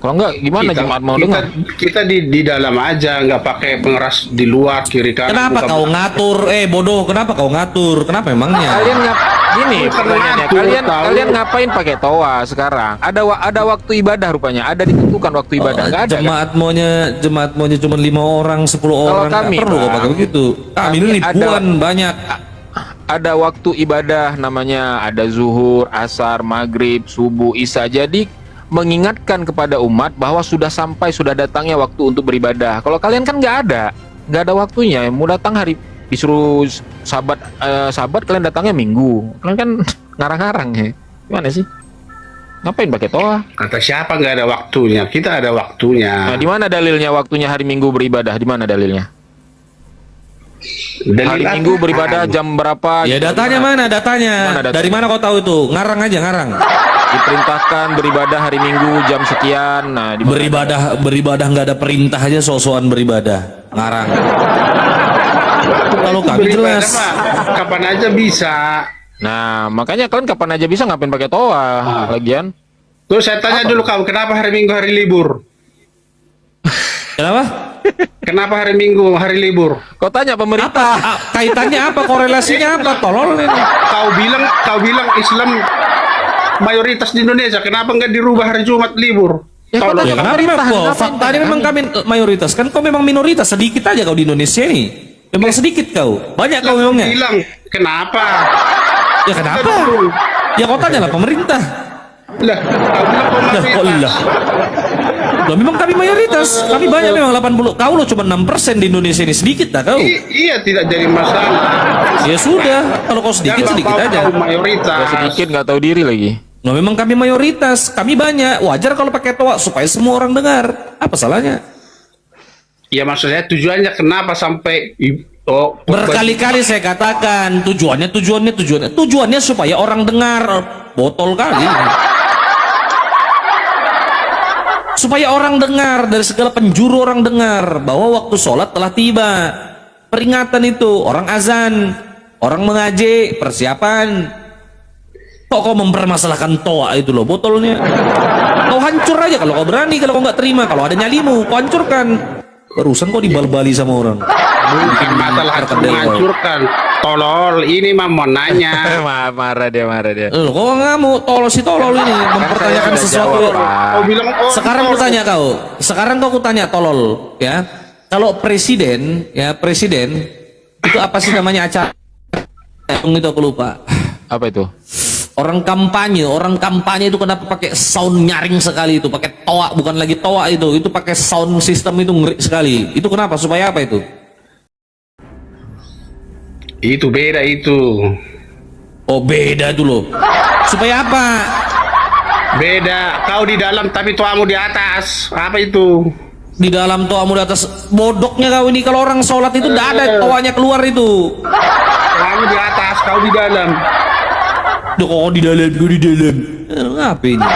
Kalau enggak gimana jemaat mau dengar? Kita di dalam aja, nggak pakai pengeras di luar kiri kanan. Kenapa buka kau belakang. ngatur? Bodoh, kenapa kau ngatur? Kenapa emangnya? Kalian gini Bukan pertanyaannya, ngatur, tahu. kalian ngapain pakai toa sekarang? Ada waktu ibadah rupanya, ada ditentukan waktu ibadah. Nggak ada. Kan? Jemaat maunya cuma 5 orang, 10 orang. Nggak kami, perlu kau Bang, pakai begitu. Kami ini kami ribuan banyak. Ada waktu ibadah namanya ada zuhur, asar, maghrib, subuh, isya. Jadi mengingatkan kepada umat bahwa sudah datangnya waktu untuk beribadah. Kalau kalian kan nggak ada waktunya. Mau datang hari disuruh sabat kalian datangnya minggu. Kalian kan ngarang-ngarang ya. Gimana sih? Ngapain pakai toa? Kata siapa nggak ada waktunya? Kita ada waktunya. Nah, di mana dalilnya waktunya hari Minggu beribadah? Di mana dalilnya? Hari Minggu beribadah jam berapa? Ya Jam datanya berapa? mana? Datanya. Mana datanya? Dari mana kau tahu itu? Ngarang aja, ngarang. Diperintahkan beribadah hari Minggu jam sekian. Nah, di mana? Beribadah nggak ada perintah aja, sok-sokan beribadah. Ngarang. Kalau kami Beribadah jelas. mah kapan aja bisa. Nah, makanya kalian kapan aja bisa ngapain pakai toa lagian? Terus saya tanya dulu kamu, kenapa hari Minggu hari libur? Kenapa? Kenapa hari Minggu hari libur? Kau tanya pemerintah. Kaitannya apa? Korelasinya apa? Tolol ini. Kau bilang Islam mayoritas di Indonesia, kenapa nggak dirubah hari Jumat libur? Ya, kau Tolong. Ya tanya kenapa? pemerintah, Kok ngapain faktanya tanya memang kami mayoritas. Kan kau memang minoritas. Sedikit aja kau di Indonesia ini. Memang sedikit kau. Banyak kau memangnya. Bilang kenapa? Ya kenapa? Ya kau tanya lah pemerintah. Lah, kau bilang Lah, kok lah? Loh, memang kami mayoritas. Kami banyak memang 80. Kau lo cuma 6% di Indonesia ini, sedikit dah kau. Iya, tidak jadi masalah. Ya sudah, kalau kau sedikit Jangan sedikit kau aja. mayoritas. Gak sedikit nggak tahu diri lagi. Nah, memang kami mayoritas, kami banyak. Wajar kalau pakai toa supaya semua orang dengar. Apa salahnya? Ya maksud saya tujuannya kenapa sampai Berkali-kali saya katakan tujuannya supaya orang dengar. Botol kali. Supaya orang dengar, dari segala penjuru orang dengar bahwa waktu sholat telah tiba. Peringatan itu, orang azan, orang mengaji, persiapan. Kok kau mempermasalahkan toa itu loh, botolnya? Kau hancur aja kalau kau berani, kalau kau nggak terima, kalau ada nyalimu, kau hancurkan. Barusan kau dibal-bali sama orang. Bukan masalah menghancurkan. Tolol, ini mah mau nanya. marah dia. Loh, kau nggak mau tolol ini mempertanyakan saya udah sesuatu. jawab, Pak. Kau bilang Sekarang aku tanya kau. Sekarang kau tanya tolol, ya. Kalau presiden itu apa sih namanya acara? Itu aku lupa. Apa itu? Orang kampanye itu kenapa pakai sound nyaring sekali itu, pakai toa, bukan lagi toa itu pakai sound system itu ngeri sekali. Itu kenapa? Supaya apa itu? Itu beda itu. Oh beda tuh loh. Supaya apa? Beda. Kau di dalam tapi tuamu di atas. Apa itu? Di dalam toamu di atas. Bodoknya kau ini, kalau orang sholat itu tidak ada toanya keluar itu. Tuamu di atas, kau di dalam. Duh, kok di dalam, gue di dalam. Apa ini?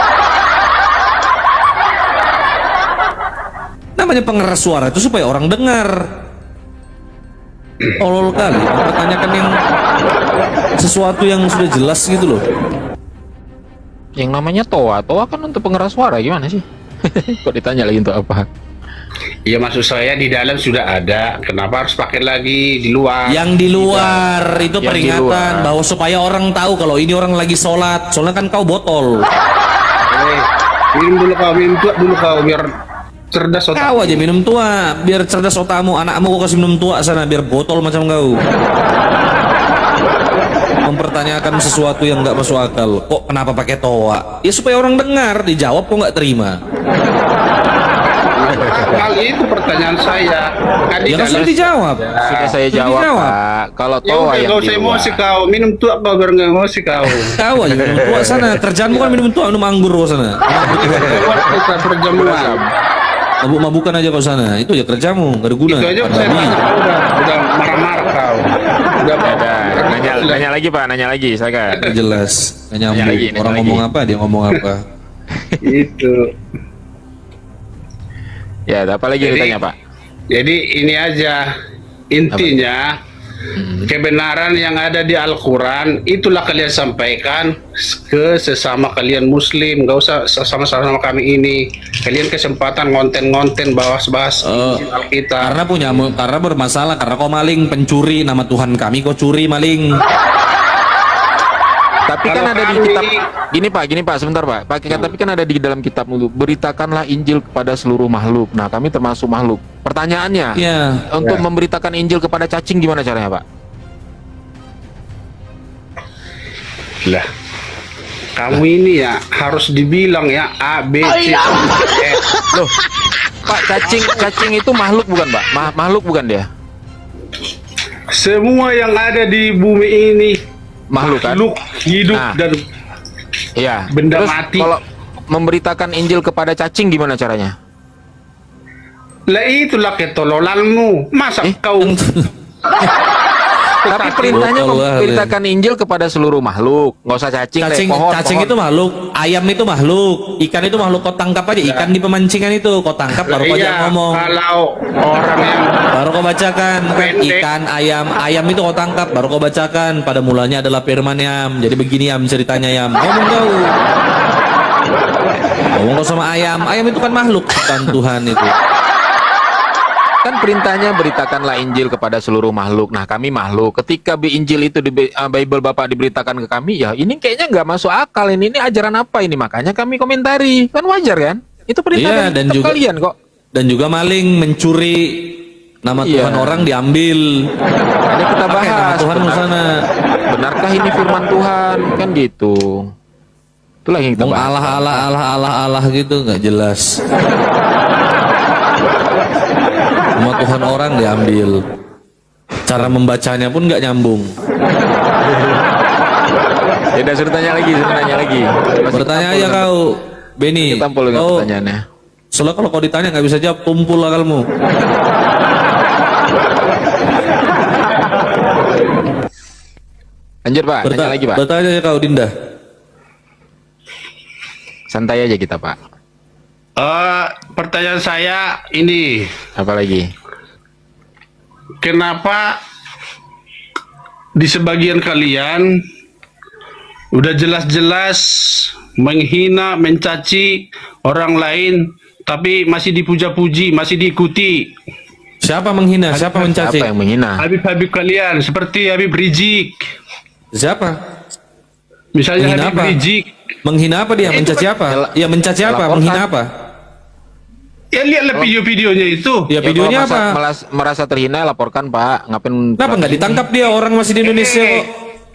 Namanya pengeras suara itu supaya orang dengar. Tolol kali mempertanyakan yang sesuatu yang sudah jelas gitu loh. Yang namanya toa kan untuk pengeras suara, gimana sih? Kok ditanya lagi untuk apa? Ya maksud saya di dalam sudah ada. Kenapa harus pakai lagi di luar? Yang di luar itu Yang di peringatan luar. bahwa supaya orang tahu kalau ini orang lagi sholat. Soalnya kan kau botol. Minum dulu kau biar cerdas otak. Kau aja minum tua, biar cerdas otakmu. Anakmu kau kasih minum tua sana, biar botol macam kau. Mempertanyakan sesuatu yang nggak masuk akal. Kok kenapa pakai toa? Ya supaya orang dengar. Dijawab kok nggak terima. Hal itu pertanyaan saya. Kan di Ya kan dalam- sudah dijawab. Sudah saya Sudah jawab, dijawab. Pak. Kalau Ya toa udah, yang gak di usah luar. emosi kau. Minum tua kau biar nggak emosi kau. Kau aja minum tua sana. Kerjaan bukan minum tua, minum anggur kau sana. Buat kita perjamuan. Mabuk-mabukan aja kau sana. Itu aja kerjamu, gak ada guna. Itu aja Pada saya babi. udah marah-marah kau. Udah Nanya lagi, Pak. Nanya lagi, silakan. Nggak jelas, nggak nyambung. Nanya lagi, nanya Orang lagi. ngomong apa, dia ngomong apa. Itu. Ya, ada apa lagi Jadi- ditanya, Pak? Jadi ini aja intinya kebenaran yang ada di Al-Quran itulah kalian sampaikan ke sesama kalian Muslim. Gak usah sama-sama kami ini. Kalian kesempatan ngonten-ngonten bahas-bahas Injil Alkitab. Karena bermasalah, karena kau maling, pencuri, nama Tuhan kami kau curi maling. Tapi kan Kalau ada di kami- kitab gini Pak, sebentar Pak. Tapi kan ada di dalam kitab dulu, beritakanlah Injil kepada seluruh makhluk. Nah, kami termasuk makhluk. Pertanyaannya, Ya, untuk memberitakan Injil kepada cacing gimana caranya, Pak? Lah, kamu ini ya harus dibilang ya A, B, C, E. Loh, Pak, cacing itu makhluk bukan, Pak? Makhluk bukan dia? Semua yang ada di bumi ini Makhluk kan? makhluk hidup Nah. dan Iya. Benda Terus mati. kalau memberitakan Injil kepada cacing gimana caranya? lah itulah ketololanmu. Masa kau Tapi perintahnya Betul lah, memberitakan Injil kepada seluruh makhluk, nggak usah cacing. cacing, pohon, cacing pohon. itu makhluk, ayam itu makhluk, ikan itu makhluk. Kau tangkap aja ikan di pemancingan itu, kau tangkap baru kau Iya, jangan ngomong. kalau orang yang Baru kau bacakan Pendek. ikan, ayam itu kau tangkap, baru kau bacakan. Pada mulanya adalah firman Yam. Jadi begini Yam ceritanya Yam. Ngomong kau. Ngomong kau sama ayam. Ayam itu kan makhluk, bukan Tuhan itu. Kan perintahnya beritakanlah Injil kepada seluruh makhluk. Nah, kami makhluk. Ketika Injil itu di Bible Bapak diberitakan ke kami, ya ini kayaknya nggak masuk akal ini. Ini ajaran apa ini? Makanya kami komentari. Kan wajar kan? Itu perintah Iya, dari dan kitab juga- kalian kok. Dan juga maling, mencuri nama Iya. Tuhan orang diambil. Makanya kita Pakai nama bahas. Tuhan di sana. Benarkah ini firman Tuhan? Kan gitu. Itulah yang kita Ngomong bahas. Allah gitu nggak jelas. Nama Tuhan orang diambil. Cara membacanya pun nggak nyambung. Ya udah, suruh tanya lagi. Masih Bertanya tampol aja kan? kau, Benny. Masih tampol dengan Kau, pertanyaannya. soalnya kalau kau ditanya nggak bisa jawab, tumpul akalmu. Lanjut Pak, tanya lagi Pak. Bertanya aja kau, Dinda. Santai aja kita Pak. pertanyaan saya ini, Apa lagi? kenapa di sebagian kalian udah jelas-jelas menghina, mencaci orang lain, tapi masih dipuja-puji, masih diikuti? Siapa menghina? Siapa mencaci? Siapa yang menghina? Habib-habib kalian seperti Habib Rizik, Siapa? misalnya Menghina Habib apa? Rizik. Menghina apa dia? Mencaci apa? Ya mencaci apa? Melaporkan. Menghina apa? Ya lihatlah video-videonya itu. Ya Ya, videonya kalau apa? merasa terhina laporkan Pak. Ngapain? Kenapa nggak ditangkap dia? Orang masih di Indonesia kok.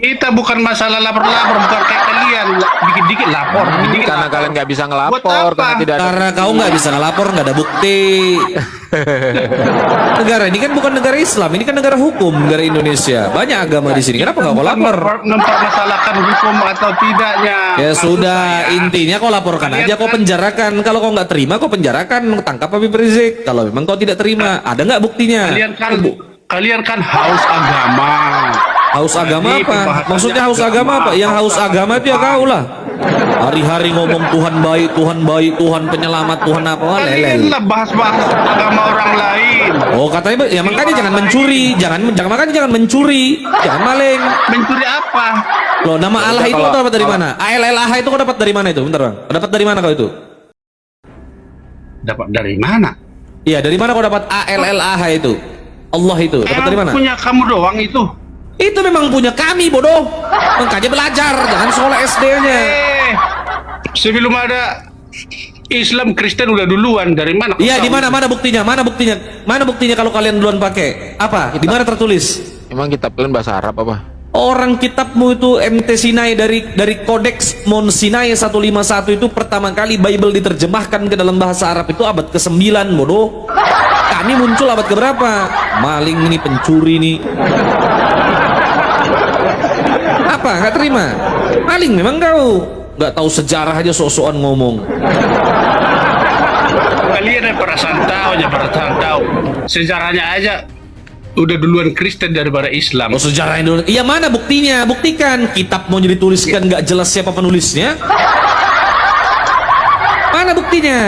Kita bukan masalah lapor-lapor, bukan kayak kalian dikit-dikit lapor, dikit-dikit Karena lapor. kalian nggak bisa Buat ngelapor, apa? karena tidak ada. Karena kau nggak bisa ngelapor, nggak ada bukti. Negara ini kan bukan negara Islam, ini kan negara hukum, negara Indonesia. Banyak agama di sini. Kenapa nggak kau lapor? Mempermasalahkan hukum atau tidaknya. Ya Maksud sudah, saya, intinya kau laporkan kalian aja, kau kan- penjarakan. Kalau kau nggak terima, kau penjarakan, tangkap Habib Rizik. Kalau memang kau tidak terima, ada nggak buktinya? Kalian kan haus agama. Haus agama Jadi, apa? pembahasannya Maksudnya haus agama apa? Yang haus agama itu ya kau lah. Hari-hari ngomong Tuhan baik, Tuhan baik, Tuhan penyelamat, Tuhan apa? Wah, lelel. Kalian lah bahas-bahas agama orang lain. Oh katanya, ya makanya jangan mencuri, makanya jangan mencuri, jangan maling. Mencuri apa? Loh, nama Allah itu kau dapat dari mana? ALLAH itu kau dapat dari mana itu? Bentar bang, kau dapat dari mana kau itu? Dapat dari mana? Iya, dari mana kau dapat ALLAH itu? Allah itu, dapat dari mana? Punya kamu doang itu. Itu memang punya kami, bodoh. Makanya belajar, jangan sekolah SD-nya. Sebelum ada Islam, Kristen udah duluan. Dari mana? Iya, di mana buktinya? Mana buktinya? Mana buktinya kalau kalian duluan pakai? Apa? Di mana tertulis? Emang kitab kalian bahasa Arab apa? Orang kitabmu itu MT Sinai dari Kodeks Mount Sinai 151 itu pertama kali Bible diterjemahkan ke dalam bahasa Arab itu abad ke-9, bodoh. Kami muncul abad ke-berapa? Maling ini, pencuri ini. Apa? Nggak terima? Maling memang kau. Nggak tahu sejarah aja sok-sokan ngomong. Kalian yang perasaan tahu. Sejarahnya aja udah duluan Kristen daripada Islam. Oh, sejarah Indonesia. Iya, mana buktinya? Buktikan. Kitab mau dituliskan nggak jelas siapa penulisnya. Mana buktinya?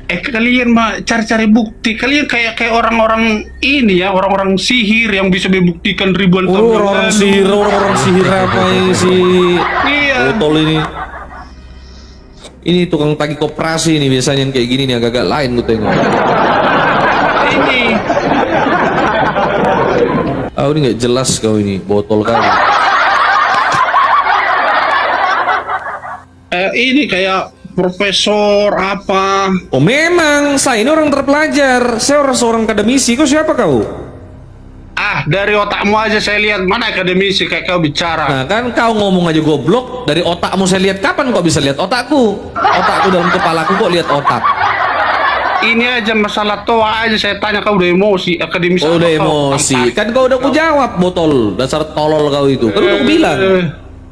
Kalian mah cari-cari bukti. Kalian kayak orang-orang ini ya, orang-orang sihir yang bisa membuktikan ribuan tahun. Oh, orang sihir apa ini sih? Iya. Botol ini. Ini tukang tagih koperasi ini biasanya yang kayak gini nih, agak-agak lain gue tengok. Ini. Oh, ini nggak jelas kau ini, botol kali. Ini kayak profesor apa? Oh memang, saya ini orang terpelajar. Saya seorang akademisi. Kau siapa kau? Dari otakmu aja saya lihat. Mana akademisi kayak kau bicara? Nah kan kau ngomong aja goblok. Dari otakmu saya lihat. Kapan kau bisa lihat otakku? Otakku dalam kepalaku kok lihat otak. Ini aja masalah toa aja saya tanya, kau udah emosi. Akademisi Oh, udah apa kau? emosi. Kan kau udah ku jawab, botol. Dasar tolol kau itu. Kan udah ku bilang.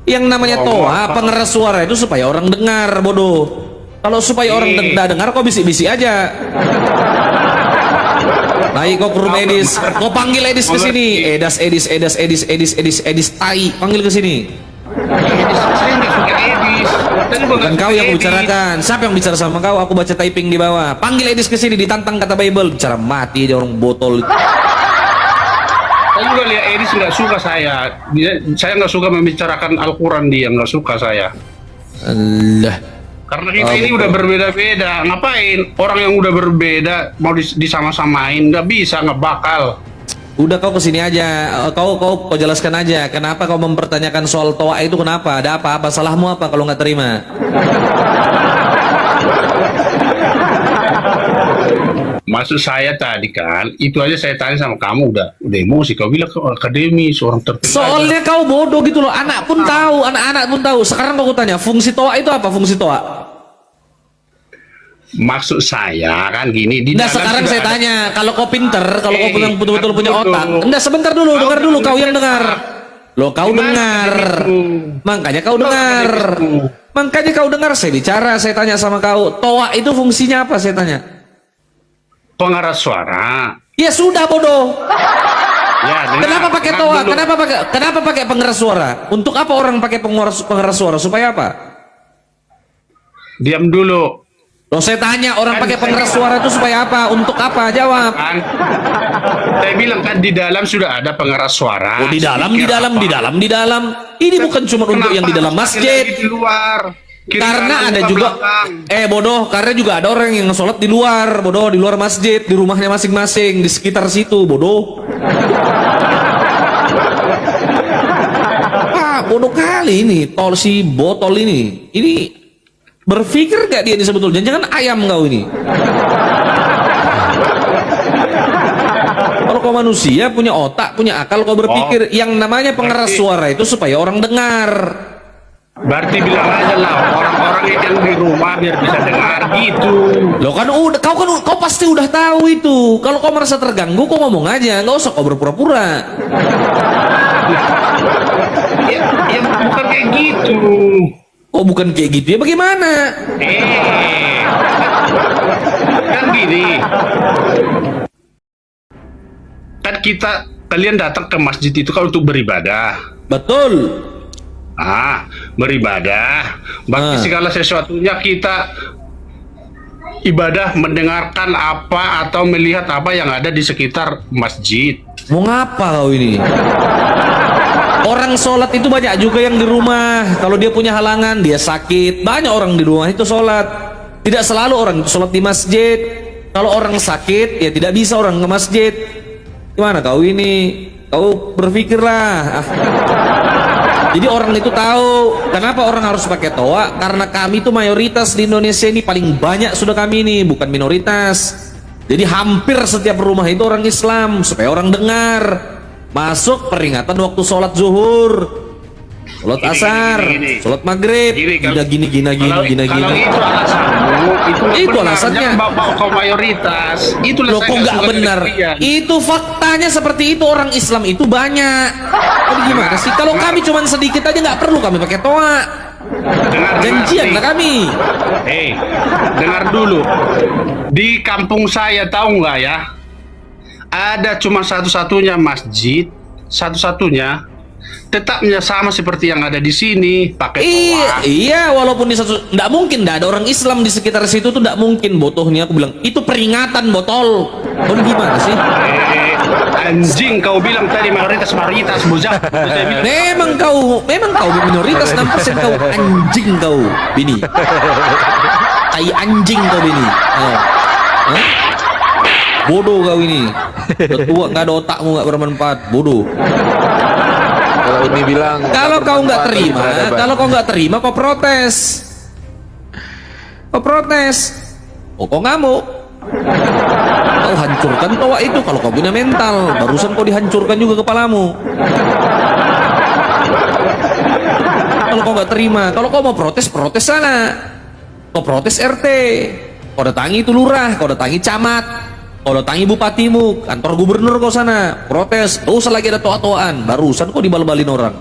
Yang namanya toa, pengeras suara itu supaya orang dengar, bodoh. Kalau supaya orang tidak dengar, kau bisik-bisik aja. Naik kau ke rumah Edis, kau panggil Edis ke sini. Edis, tai, panggil ke sini. Saya nggak suka Edis. Bukan kau yang bicarakan. Siapa yang bicara sama kau? Aku baca typing di bawah. Panggil Edis ke sini, ditantang kata Bible. Bicara mati aja orang botol. Saya juga lihat Edis nggak suka saya. Saya nggak suka membicarakan Al-Quran, dia nggak suka saya. Allah. Karena kita ini udah berbeda-beda. Ngapain orang yang udah berbeda mau disama-samain? Nggak bisa, nggak bakal. Udah kau kesini aja. Kau jelaskan aja. Kenapa kau mempertanyakan soal toa itu? Kenapa? Ada apa? Apa salahmu apa kalau nggak terima? Maksud saya tadi kan, itu aja saya tanya sama kamu udah emosi. Kau bilang kau akademis, orang terpelajar. Soalnya kau bodoh gitu loh. Anak pun tahu, anak-anak pun tahu. Sekarang kau tanya, fungsi toa itu apa? Fungsi toa? Maksud saya kan gini. Nah sekarang saya tanya, kalau kau pinter, kalau kau betul-betul punya otak. Enggak, sebentar dulu, dengar dulu. Kau yang dengar. Loh, kau dengar. Makanya kau dengar. Makanya kau dengar. Saya bicara, saya tanya sama kau. Toa itu fungsinya apa? Saya tanya. Pengeras suara. Ya sudah bodoh. Ya, Kenapa pakai toa? Kenapa pakai pengeras suara? Untuk apa orang pakai pengeras suara? Supaya apa? Diam dulu. Loh, saya tanya orang pakai pengeras suara itu supaya apa? Untuk apa? Jawab. Kan? Saya bilang kan di dalam sudah ada pengeras suara. Oh, di dalam. Ini bukan cuma untuk yang di dalam masjid. Di luar. Karena ada juga bodoh, karena juga ada orang yang sholat di luar, bodoh, di luar masjid, di rumahnya masing-masing, di sekitar situ, bodoh. Bodoh kali ini, si botol ini. Ini berpikir gak dia ini sebetulnya? Jangan ayam kau ini. Kalau kau manusia, punya otak, punya akal, kau berpikir yang namanya pengeras suara itu supaya orang dengar. Berarti bilang aja lah orang-orang yang di rumah biar bisa dengar gitu. Loh kan udah, kau pasti udah tahu itu. Kalau kau merasa terganggu, kau ngomong aja, nggak usah kau berpura-pura. Ya bukan kayak gitu. Oh bukan kayak gitu ya, bagaimana? Kan gini. Kan kalian datang ke masjid itu kan untuk beribadah. Betul. Beribadah. Bagi segala sesuatunya kita ibadah mendengarkan apa atau melihat apa yang ada di sekitar masjid. Mau ngapa kau ini? Orang sholat itu banyak juga yang di rumah. Kalau dia punya halangan, dia sakit, banyak orang di rumah itu sholat. Tidak selalu orang itu sholat di masjid. Kalau orang sakit, ya tidak bisa orang ke masjid. Gimana kau ini? Kau berpikirlah. Jadi orang itu tahu kenapa orang harus pakai toa, karena kami itu mayoritas di Indonesia ini, paling banyak sudah kami ini, bukan minoritas. Jadi hampir setiap rumah itu orang Islam, supaya orang dengar. Masuk peringatan waktu sholat zuhur, sholat asar, sholat maghrib, Kalau itu alasanmu, itu alasannya. Bapak kau mayoritas, itulah Loh kok nggak benar? Itu faktanya seperti itu, orang Islam itu banyak. Jadi gimana sih? Kalau kami cuma sedikit aja nggak perlu kami pakai toa. Janjian lah kami. Dengar dulu. Di kampung saya tahu nggak ya? Ada cuma satu-satunya masjid, satu-satunya. Tetapnya sama seperti yang ada di sini, pakai toa. Iya, walaupun di satu, nggak mungkin, nggak ada orang Islam di sekitar situ tuh, nggak mungkin. Botohnya aku bilang itu peringatan botol. Kau gimana sih? Anjing, kau bilang tadi mayoritas bujang. Memang kau minoritas 6% kau anjing kau, Bini. Tai anjing kau Bini. Bodoh kau ini. Udah tua nggak ada otakmu, nggak bermanfaat, bodoh. Kalau ini bilang Kalau kau nggak terima, kau protes. Oh kau ngamuk. Kau hancurkan toa itu kalau kau punya mental. Barusan kau dihancurkan juga kepalamu. Kalau kau nggak terima, kalau kau mau protes sana. Kau protes RT. Kau datangi itu lurah, kau datangi camat, kau datangi bupatimu, kantor gubernur kau sana, protes. Gak usah lagi ada toa-toaan. Barusan kau dibal-balin orang.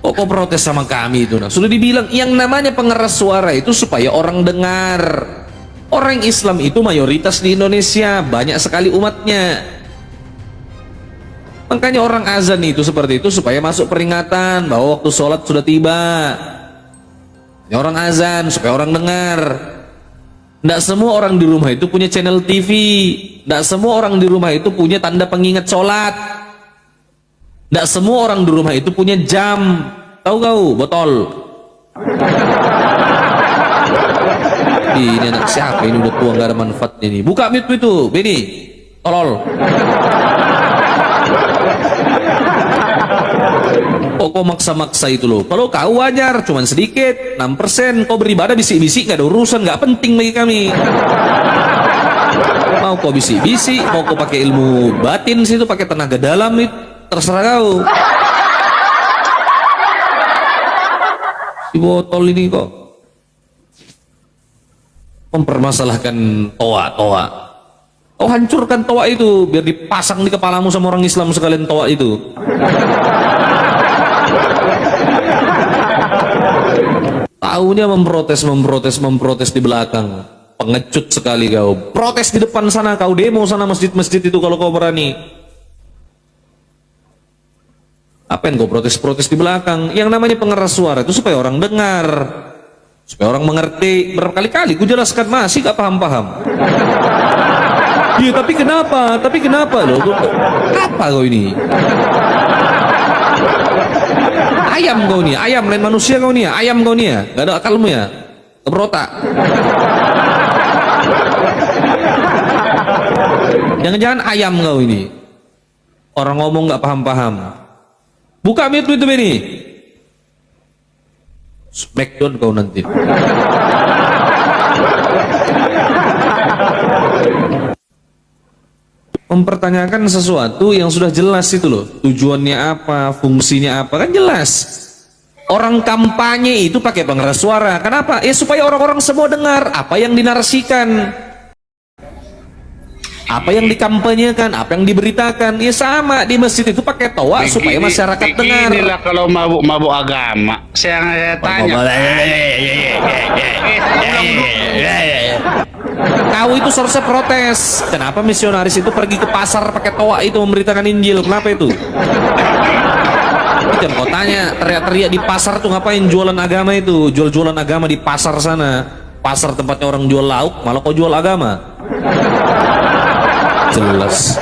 Kok protes sama kami itu? Nah, sudah dibilang yang namanya pengeras suara itu supaya orang dengar. Orang Islam itu mayoritas di Indonesia, banyak sekali umatnya. Makanya orang azan itu seperti itu supaya masuk peringatan bahwa waktu sholat sudah tiba. Orang azan supaya orang dengar. Tidak semua orang di rumah itu punya channel TV. Tidak semua orang di rumah itu punya tanda pengingat sholat. Tidak semua orang di rumah itu punya jam. Tahu kau, botol. Ini anak siapa ini, udah tua gak ada manfaatnya ini. Buka mute itu, Beni. Tolol. Kok maksa-maksa itu loh. Kalau kau wajar, cuman sedikit, 6%. Kau beribadah bisik-bisik, gak ada urusan, gak penting bagi kami. Mau kau bisik-bisik, mau kau pakai ilmu batin situ, pakai tenaga dalam itu, terserah kau. Si botol ini kok mempermasalahkan toa. Kau hancurkan toa itu biar dipasang di kepalamu sama orang Islam sekalian toa itu. Taunya memprotes di belakang. Pengecut sekali kau. Protes di depan sana, kau demo sana masjid-masjid itu kalau kau berani. Apa yang kau protes di belakang? Yang namanya pengeras suara itu supaya orang dengar, supaya orang mengerti. Berkali-kali ku jelaskan, masih gak paham-paham. Iya, tapi kenapa loh? Apa kau ini? Ayam kau nih, ayam lain manusia kau nih ya, ayam kau nih ya, gak ada akalmu ya, keberotak. Jangan-jangan ayam kau ini. Orang ngomong gak paham-paham. Buka mute itu Beni. Smackdown kau nanti. mempertanyakan sesuatu yang sudah jelas itu loh. Tujuannya apa, fungsinya apa, kan jelas. Orang kampanye itu pakai pengeras suara. Kenapa? Ya supaya orang-orang semua dengar apa yang dinarasikan. Apa yang dikampanyekan, apa yang diberitakan. Ya sama di masjid itu pakai toa supaya masyarakat dengar. Inilah kalau mabuk-mabuk agama. Saya tanya. Kau itu seharusnya protes. Kenapa misionaris itu pergi ke pasar pakai toa itu memberitakan Injil? Kenapa itu? Itu yang kau tanya, teriak-teriak di pasar tuh ngapain jualan agama itu? Jual-jualan agama di pasar sana. Pasar tempatnya orang jual lauk, malah kau jual agama. Jelas.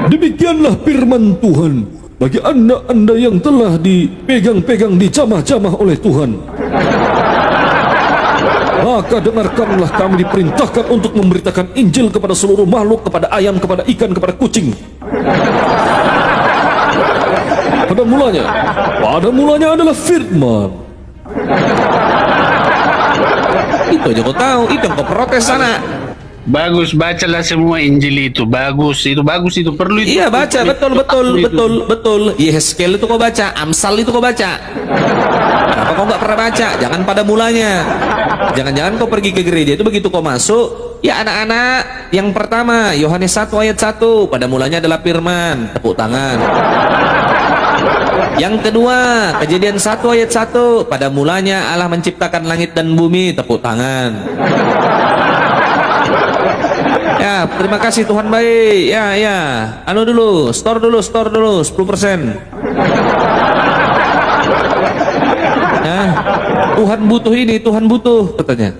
Demikianlah firman Tuhan bagi anda yang telah dipegang-pegang, dijamah-jamah oleh Tuhan. Maka dengarkanlah, kami diperintahkan untuk memberitakan Injil kepada seluruh makhluk, kepada ayam, kepada ikan, kepada kucing. Pada mulanya adalah firman. Itu aja kau tahu, itu yang kau protes sana. Bagus, bacalah semua Injil itu. Bagus, itu perlu itu. Iya baca, betul. Yehezkel itu kau baca, Amsal itu kau baca. Kenapa kau nggak pernah baca? Jangan pada mulanya. Jangan-jangan kau pergi ke gereja itu begitu kau masuk, ya anak-anak, yang pertama Yohanes 1 ayat 1, pada mulanya adalah firman, tepuk tangan. Yang kedua, Kejadian 1 ayat 1, pada mulanya Allah menciptakan langit dan bumi, tepuk tangan. Ya, terima kasih Tuhan baik. Ya. Anu dulu, store dulu 10%. Ya, Tuhan butuh ini, Tuhan butuh katanya.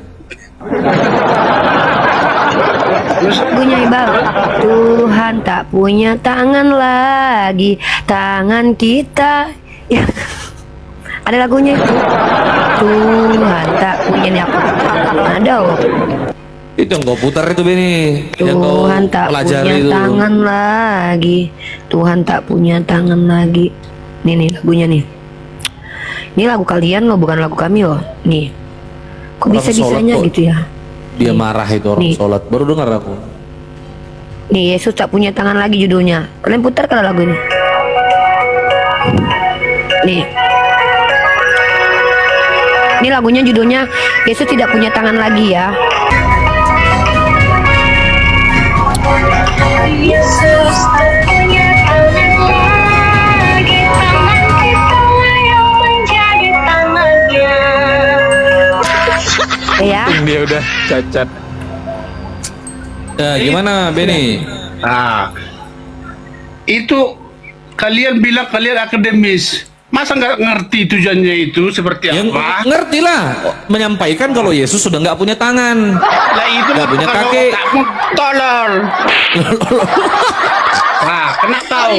Lagunya Ibal, Tuhan tak punya tangan lagi, tangan kita. Ya. Ada lagunya itu. Tuhan tak punya, nih aku ada loh. Itu yang kau putar itu Beni. Tuhan tak punya itu. tangan lagi, Tuhan tak punya tangan lagi. Nih lagunya nih. Ini lagu kalian loh, bukan lagu kami loh. Nih, kok Orang bisa-bisanya sholat kok. gitu ya? Dia marah itu orang Nih. sholat. Baru dengar aku. Nih, Yesus tak punya tangan lagi judulnya. Kalian putar kalau lagu ini. Nih. Ini lagunya judulnya Yesus tidak punya tangan lagi ya. Yesus tak punya tangan lagi, tangan kita yang menjadi tangannya. Ya. Dia udah cacat. Ya, gimana Beni? Nah, itu kalian bilang kalian akademis. Masa nggak ngerti tujuannya itu seperti Yang apa? ngerti lah, menyampaikan kalau Yesus sudah nggak punya tangan. Lah itu Nggak punya kalau kaki. otakmu tolol. Nah, kena tahu.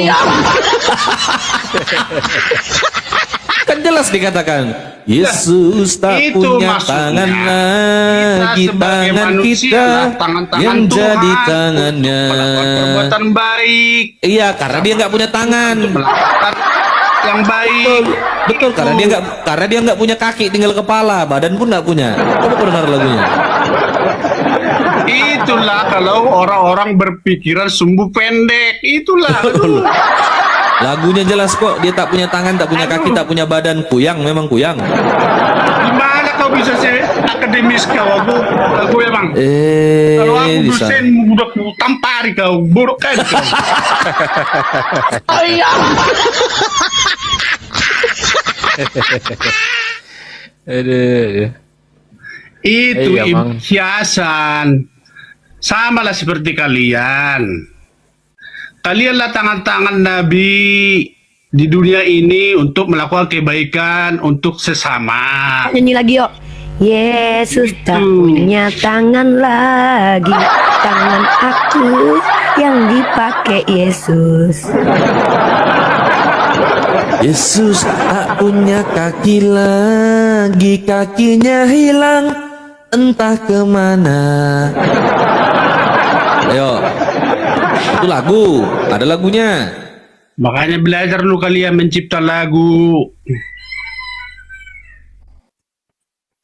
Kan jelas dikatakan Yesus tak itu punya maksudnya. tangan lagi, Kita sebagai tangan manusia kita lah, tangan-tangan yang Tuhan jadi tangannya. melakukan perbuatan baik, Iya, karena dia nggak punya tangan. melakukan yang baik. Betul, karena dia nggak punya kaki, tinggal kepala, badan pun nggak punya. Coba kau dengar lagunya. Itulah kalau orang-orang berpikiran sumbu pendek. Itulah. Lagunya jelas kok, dia tak punya tangan, tak punya kaki, tak punya badan. Kuyang, memang kuyang. Gimana kau bisa akademis kau? Aku emang. Kalau aku Bisa. dosen udah ku tampari kau, buruk kan kau. Aduh. Itu Iya, Bang. hiasan. Samalah seperti kalian. Kalianlah tangan-tangan Nabi di dunia ini untuk melakukan kebaikan untuk sesama. Nyanyi lagi yuk. Yesus tak punya tangan lagi, tangan aku yang dipakai Yesus. Yesus tak punya kaki lagi, kakinya hilang entah kemana. Ayo, itu lagu, ada lagunya. Makanya belajar dulu kalian mencipta lagu.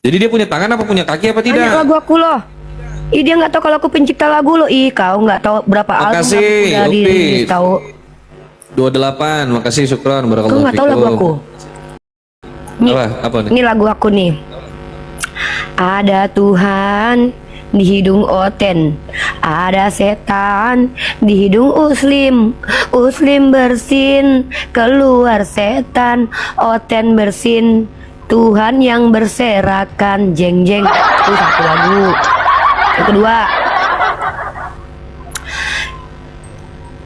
Jadi dia punya tangan apa punya kaki apa Banyak tidak? lagu aku loh. Dia nggak tahu kalau aku pencipta lagu loh. Kau nggak tahu berapa album Makasih, aku udah Upi. dirilis tahu. 28, makasih syukron Kau barakallahu nggak tahu lagu aku. Apa nih? Ini lagu aku nih. Ada Tuhan di hidung Oten, ada setan di hidung Uslim. Uslim bersin, keluar setan. Oten bersin, Tuhan yang berserakan. Jeng jeng. Itu satu lagu. Yang kedua,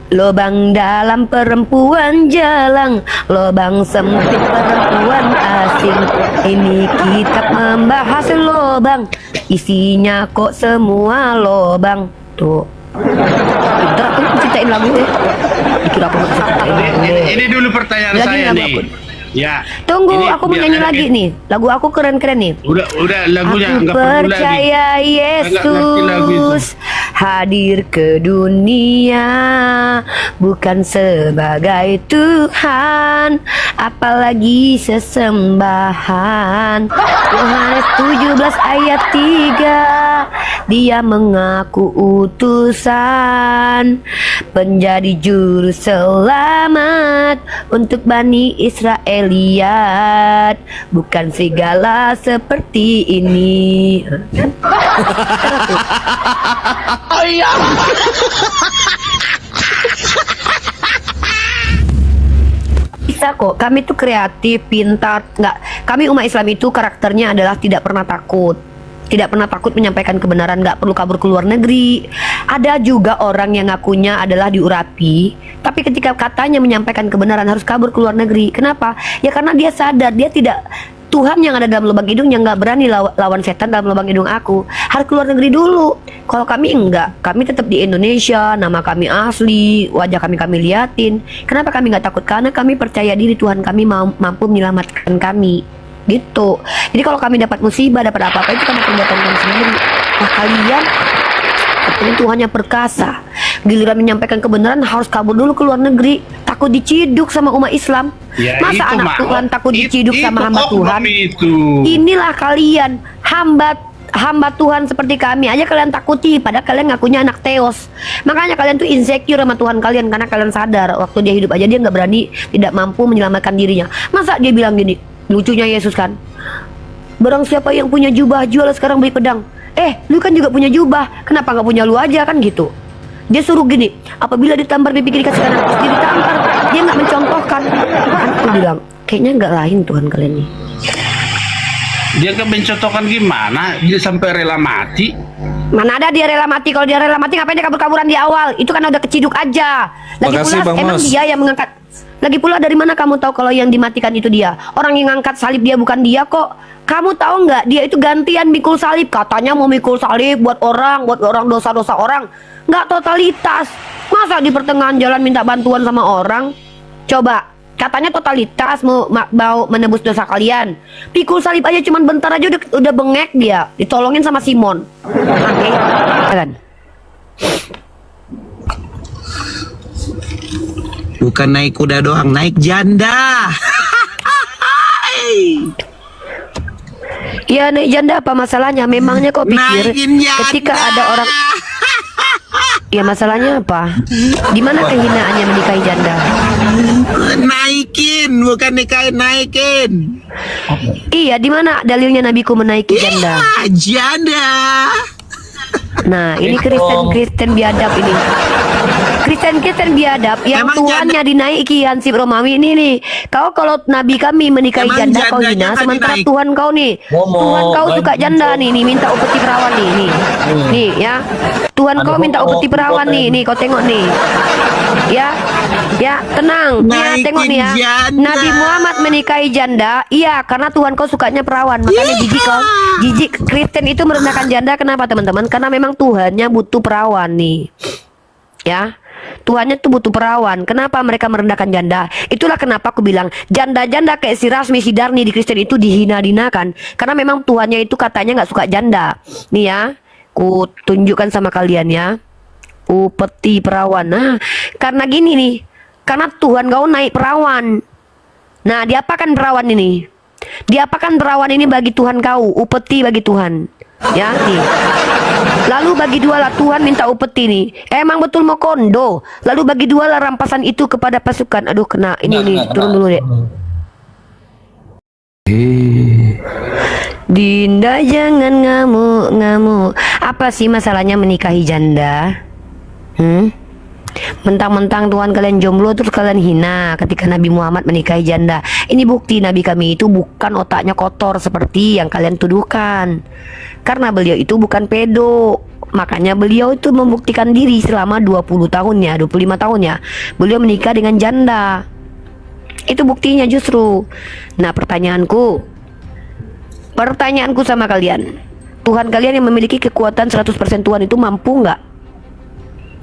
lobang dalam perempuan jalang, lobang sempit perempuan asing. Ini kita membahas lobang, isinya kok semua lobang. Tuh, pinter aku ceritain lagu ya. Dikira aku nggak bisa ceritain lagu deh. Ini dulu pertanyaan Lagi saya lagu nih. aku. Ya. Tunggu, ini aku mau biar nyanyi ada lagi di- nih. Lagu aku keren-keren nih. Udah lagunya Aku nggak perlu lagi. percaya Nggak ngerti lagu itu. Yesus hadir ke dunia bukan sebagai Tuhan, apalagi sesembahan. Yohanes 17 ayat 3, dia mengaku utusan penjadi juru selamat untuk Bani Israeliat, bukan segala seperti ini. Bisa kok, kami tuh kreatif, pintar. Nggak, kami umat Islam itu karakternya adalah tidak pernah takut. Tidak pernah takut menyampaikan kebenaran, nggak perlu kabur ke luar negeri. Ada juga orang yang ngakunya adalah diurapi, tapi ketika katanya menyampaikan kebenaran harus kabur ke luar negeri. Kenapa? Ya karena dia sadar, dia tidak, Tuhan yang ada dalam lubang hidungnya nggak berani lawan setan dalam lubang hidung aku. Harus keluar negeri dulu. Kalau kami enggak, kami tetap di Indonesia, nama kami asli, wajah kami liatin. Kenapa kami nggak takut? Karena kami percaya diri Tuhan kami mampu menyelamatkan kami. Gitu. Jadi kalau kami dapat musibah, dapat apa-apa itu karena perbuatan kami sendiri. Nah kalian, katanya Tuhannya perkasa. Giliran menyampaikan kebenaran harus kabur dulu ke luar negeri. Takut diciduk sama umat Islam. Ya, Masa itu, anak Mak. Tuhan takut diciduk Itu sama hamba oknum Tuhan? itu. Inilah kalian hamba Tuhan seperti kami aja kalian takuti, padahal kalian ngakunya anak Theos. Makanya kalian tuh insecure sama Tuhan kalian karena kalian sadar waktu dia hidup aja dia nggak berani, tidak mampu menyelamatkan dirinya. Masa dia bilang gini, lucunya Yesus kan, barang siapa yang punya jubah jual sekarang beli pedang. Lu kan juga punya jubah, kenapa nggak punya lu aja kan gitu. Dia suruh gini, apabila ditampar pipi kiri kasih kanan, dia ditampar, dia nggak mencontohkan. Aku bilang, kayaknya nggak lain Tuhan kalian nih. Dia kan mencontohkan gimana? Dia sampai rela mati. Mana ada dia rela mati? Kalau dia rela mati ngapain dia kabur-kaburan di awal? Itu kan udah keciduk aja. Lagi Makasih, pula Bang emang Mas. dia yang mengangkat. Lagi pula dari mana kamu tahu kalau yang dimatikan itu dia? Orang yang ngangkat salib dia bukan dia kok. Kamu tahu nggak? Dia itu gantian mikul salib. Katanya mau mikul salib buat orang dosa-dosa orang. Nggak totalitas. Masa di pertengahan jalan minta bantuan sama orang? Coba. Katanya totalitas mau menebus dosa kalian. Pikul salib aja cuman bentar aja udah bengek dia. Ditolongin sama Simon. Oke. Kan? Bukan naik kuda doang, naik janda. Iya naik janda apa masalahnya? Memangnya kok pikir Naikin janda. ketika ada orang. Ya masalahnya apa? Di mana kehinaannya menikahi janda? Naikin, bukan nikahin, naikin. Iya, di mana dalilnya nabiku menaiki janda? Janda. Nah, ini Kristen biadab ini. Kristen biadab yang Emang tuannya dinaiki Hansip Romawi ini nih. Kau kalau nabi kami menikahi Emang janda kau jandanya hina, kan sementara dinaik? Tuhan kau nih. Tuhan kau suka janda nih, minta upeti perawan nih. Nih ya. Tuhan kau minta upeti perawan nih, kau tengok nih. Ya, tenang. Ya, Naikin tengok nih ya. janda. Nabi Muhammad menikahi janda, iya karena Tuhan kau sukanya perawan. Makanya jijik kau. Jijik Kristen itu merendahkan janda kenapa teman-teman? Karena memang Tuhannya butuh perawan nih. Ya. Tuhannya tuh butuh perawan. Kenapa mereka merendahkan janda? Itulah kenapa aku bilang janda-janda kayak si Rasmi, si Darni di Kristen itu dihina-hinakan. Karena memang Tuhannya itu katanya nggak suka janda. Nih ya, ku tunjukkan sama kalian ya. Upeti perawan. Nah, karena gini nih. Karena Tuhan kau naik perawan. Nah, diapakan perawan ini? Diapakan perawan ini bagi Tuhan kau? Upeti bagi Tuhan. Ya, nih. Lalu bagi dua lah Tuhan minta upeti nih. Emang betul mau kondo. Lalu bagi dua lah rampasan itu kepada pasukan. Aduh kena ini nih, turun dulu deh. Dinda jangan ngamuk. Apa sih masalahnya menikahi janda? Mentang-mentang Tuhan kalian jomblo terus kalian hina ketika Nabi Muhammad menikahi janda. Ini bukti Nabi kami itu bukan otaknya kotor seperti yang kalian tuduhkan. Karena beliau itu bukan pedo. Makanya beliau itu membuktikan diri selama 25 tahunnya beliau menikah dengan janda. Itu buktinya justru. Nah, pertanyaanku sama kalian, Tuhan kalian yang memiliki kekuatan 100% Tuhan itu mampu nggak?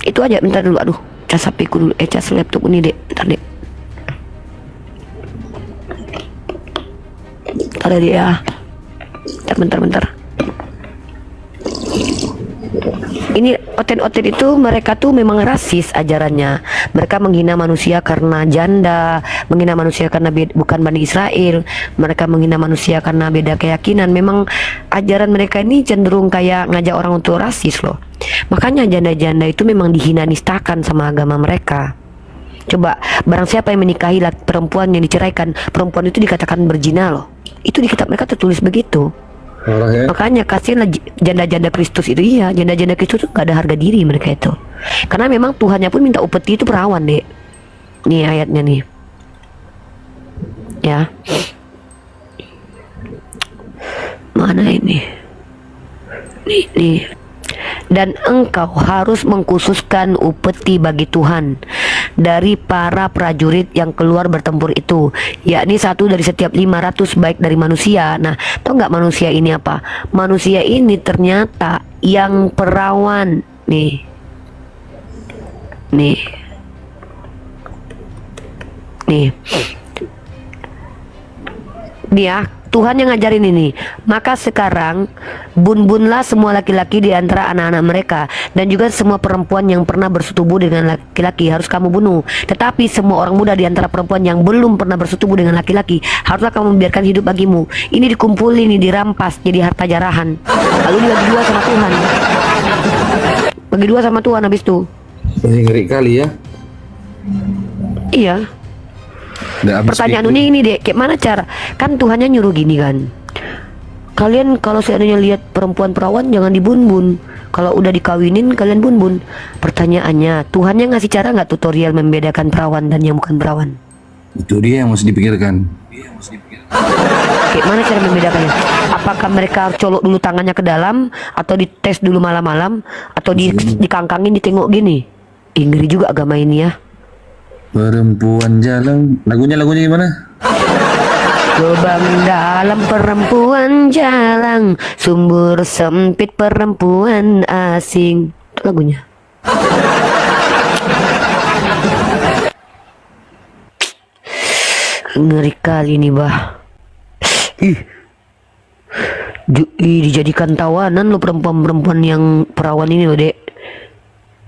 Itu aja. Bentar dulu, aduh, cas HP-ku dulu, cas laptop ini dek, bentar dek. Bentar deh ya. Bentar. Ini oten-oten itu mereka tuh memang rasis ajarannya. Mereka menghina manusia karena janda, menghina manusia karena bukan Bani Israel, mereka menghina manusia karena beda keyakinan. Memang ajaran mereka ini cenderung kayak ngajak orang untuk rasis loh. Makanya janda-janda itu memang dihina nistakan sama agama mereka. Coba barang siapa yang menikahi perempuan yang diceraikan, perempuan itu dikatakan berzina loh. Itu di kitab mereka tertulis begitu. Makanya kasihanlah janda-janda Kristus itu. Iya, janda-janda Kristus itu gak ada harga diri mereka itu. Karena memang Tuhannya pun minta upeti itu perawan dek. Nih ayatnya nih. Ya. Mana ini? Nih. Dan engkau harus mengkhususkan upeti bagi Tuhan dari para prajurit yang keluar bertempur itu, yakni 1 dari setiap 500 baik dari manusia. Nah, tau nggak manusia ini apa? Manusia ini ternyata yang perawan. Nih ya, Tuhan yang ngajarin ini. Maka sekarang bunbunlah semua laki-laki di antara anak-anak mereka, dan juga semua perempuan yang pernah bersetubuh dengan laki-laki harus kamu bunuh. Tetapi semua orang muda di antara perempuan yang belum pernah bersetubuh dengan laki-laki haruslah kamu membiarkan hidup bagimu. Ini dikumpulin, ini dirampas jadi harta jarahan. Lalu dibagi dua sama Tuhan. Bagi dua sama Tuhan habis itu. Ngeri kali ya. Iya. Pertanyaan ini deh, kayak mana cara? Kan Tuhannya nyuruh gini kan, kalian kalau seandainya lihat perempuan perawan jangan dibunbun, kalau udah dikawinin kalian bunbun. Pertanyaannya, Tuhannya ngasih cara nggak tutorial membedakan perawan dan yang bukan perawan? Itu dia yang mesti dipikirkan. Kayak mana cara membedakannya? Apakah mereka harus colok dulu tangannya ke dalam, atau dites dulu malam-malam, atau dikangkangin ditengok gini? Ngeri juga agama ini ya. Perempuan jalan, lagunya gimana? Lubang dalam perempuan jalang, sumber sempit perempuan asing. Itu lagunya. Ngeri kali nih bah. Dijadikan tawanan lo perempuan-perempuan yang perawan ini loh dek.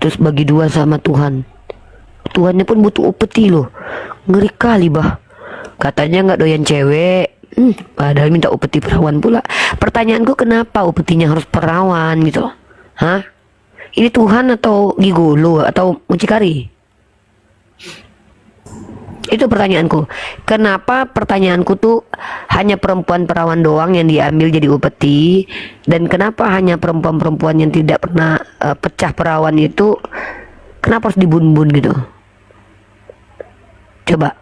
Terus bagi dua sama Tuhan. Tuhannya pun butuh upeti loh. Ngeri kali bah. Katanya nggak doyan cewek, padahal minta upeti perawan pula. Pertanyaanku, kenapa upetinya harus perawan gitu loh? Hah? Ini Tuhan atau gigolo atau mucikari? Itu pertanyaanku. Kenapa pertanyaanku tuh hanya perempuan perawan doang yang diambil jadi upeti, dan kenapa hanya perempuan-perempuan yang tidak pernah pecah perawan itu kenapa harus dibun-bun gitu? Coba.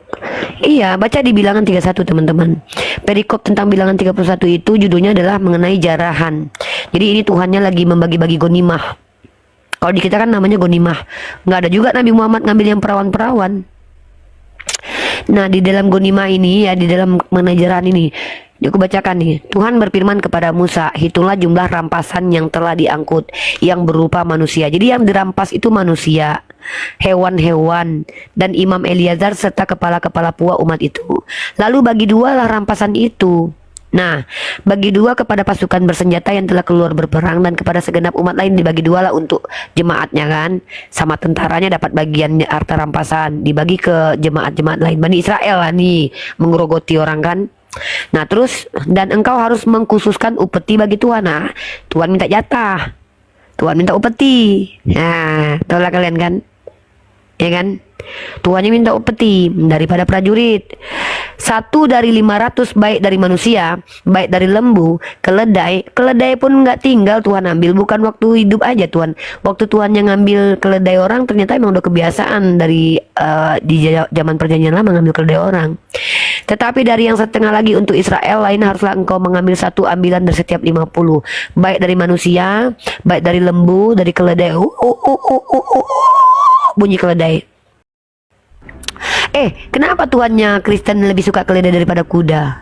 Iya, baca di bilangan 31 teman-teman. Perikop tentang bilangan 31 itu judulnya adalah mengenai jarahan. Jadi ini Tuhannya lagi membagi-bagi gonimah. Kalau di kita kan namanya gonimah. Nggak ada juga Nabi Muhammad ngambil yang perawan-perawan. Nah, di dalam gonimah ini ya, di dalam mengenai jarahan ini, aku bacakan nih. Tuhan berfirman kepada Musa, hitunglah jumlah rampasan yang telah diangkut yang berupa manusia. Jadi yang dirampas itu manusia, hewan-hewan, dan Imam Eliazar serta kepala-kepala puak umat itu. Lalu bagi dua lah rampasan itu. Nah, bagi dua kepada pasukan bersenjata yang telah keluar berperang, dan kepada segenap umat lain dibagi dua lah untuk jemaatnya kan. Sama tentaranya dapat bagian harta rampasan, dibagi ke jemaat-jemaat lain. Bani Israel lah nih, menggerogoti orang kan. Nah terus, dan engkau harus mengkhususkan upeti bagi Tuhan. Nah, Tuhan minta jatah. Tuhan minta upeti. Nah, tahu lah kalian kan? Ya kan? Tuannya minta upeti daripada prajurit. 1 dari 500, baik dari manusia, baik dari lembu, keledai. Keledai pun nggak tinggal Tuhan ambil, bukan waktu hidup aja Tuhan. Waktu Tuhan yang ngambil keledai orang, ternyata emang udah kebiasaan dari di zaman perjanjian lama ngambil keledai orang. Tetapi dari yang setengah lagi untuk Israel lain, haruslah engkau mengambil 1 ambilan dari setiap 50, baik dari manusia, baik dari lembu, dari keledai. Bunyi keledai. Kenapa Tuhannya Kristen lebih suka keledai daripada kuda?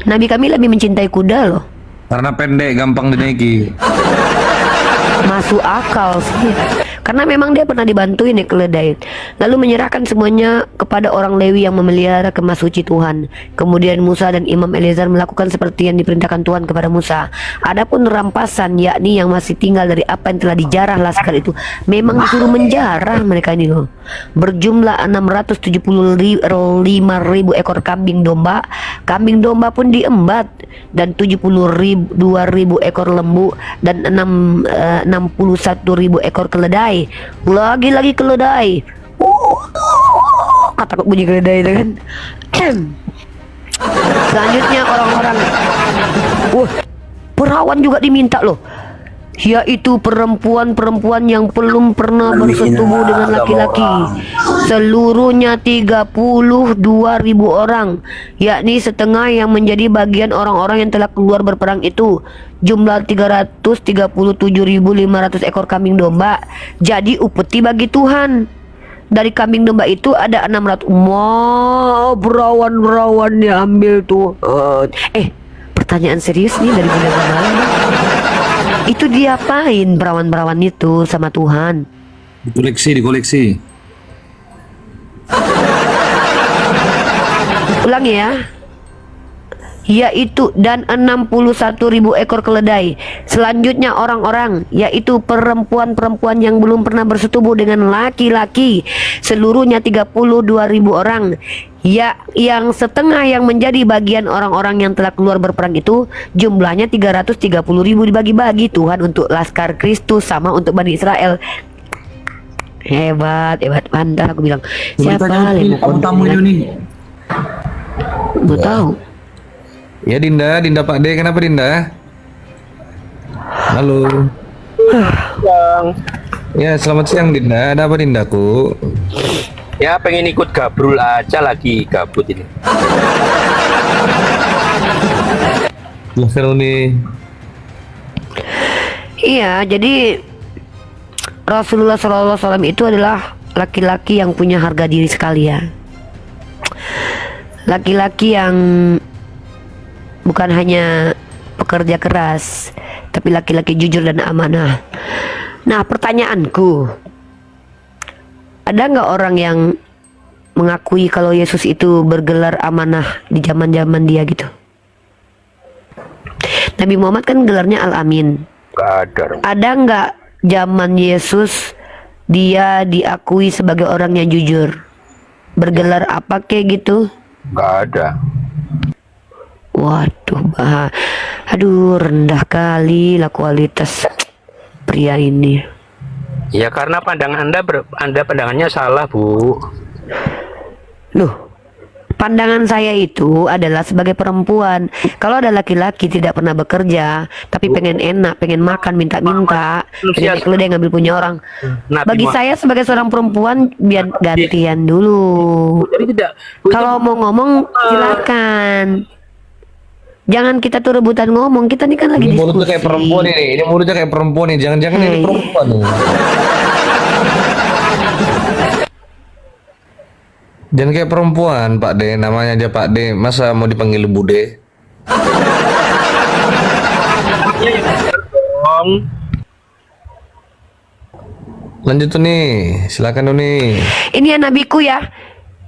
Nabi kami lebih mencintai kuda loh. Karena pendek, gampang dinaiki. Masuk akal sih. Karena memang dia pernah dibantuin ya keledai. Lalu menyerahkan semuanya kepada orang Lewi yang memelihara kemah suci Tuhan. Kemudian Musa dan Imam Eleazar melakukan seperti yang diperintahkan Tuhan kepada Musa. Adapun rampasan, yakni yang masih tinggal dari apa yang telah dijarah laskar itu, memang disuruh menjarah mereka ini loh. Berjumlah 675.000 ekor kambing domba. Kambing domba pun diembat, dan 72.000 ekor lembu, dan 61.000 ekor keledai. Lagi-lagi keledai. Takut bunyi keledai itu kan. Selanjutnya orang-orang perawan juga diminta loh, yaitu perempuan-perempuan yang belum pernah bersetubuh dengan laki-laki. Seluruhnya 32.000 orang, yakni setengah yang menjadi bagian orang-orang yang telah keluar berperang itu. Jumlah 337.500 ekor kambing domba jadi upeti bagi Tuhan. Dari kambing domba itu ada 600. Berawan-berawan diambil Tuhan. Pertanyaan serius nih dari Bunda Gamala. Itu diapain perawan-perawan itu sama Tuhan? Dikoleksi. Ulangi ya. Yaitu dan 61.000 ekor keledai. Selanjutnya orang-orang, yaitu perempuan-perempuan yang belum pernah bersetubuh dengan laki-laki. Seluruhnya 32.000 orang. Ya, yang setengah yang menjadi bagian orang-orang yang telah keluar berperang itu jumlahnya 330.000 dibagi-bagi Tuhan untuk laskar Kristus sama untuk Bani Israel. Hebat, mantap aku bilang. Siapa tamunya nih? Gue tahu. Ya Dinda Pak D, kenapa Dinda? Halo. Ya selamat siang Dinda, ada apa Dindaku? Ya pengen ikut gabrul aja, lagi gabut ini. Iya, jadi Rasulullah SAW itu adalah laki-laki yang punya harga diri sekali ya. Laki-laki yang bukan hanya pekerja keras, tapi laki-laki jujur dan amanah. Nah, pertanyaanku, ada nggak orang yang mengakui kalau Yesus itu bergelar amanah di zaman-zaman dia gitu? Nabi Muhammad kan gelarnya Al-Amin. Ada nggak zaman Yesus dia diakui sebagai orang yang jujur? Bergelar apa kayak gitu? Nggak ada. Waduh, aduh, rendah kali lah kualitas pria ini. Ya karena pandangan Anda pandangannya salah, Bu. Loh, pandangan saya itu adalah sebagai perempuan. Kalau ada laki-laki tidak pernah bekerja, tapi pengen enak, pengen makan, minta-minta, pengen keledai ngambil punya orang. Bagi saya sebagai seorang perempuan, biar gantian dulu. Kalau mau ngomong, silakan. Jangan kita tuh rebutan ngomong, kita nih kan lagi diskusi. Mulutnya kayak perempuan ini mulutnya kayak perempuan nih, jangan-jangan ini perempuan nih. Jangan kayak perempuan, Pak D, namanya aja Pak D, masa mau dipanggil Bude? Lanjut tuh nih, silakan tuh nih. Ini ya nabiku ya,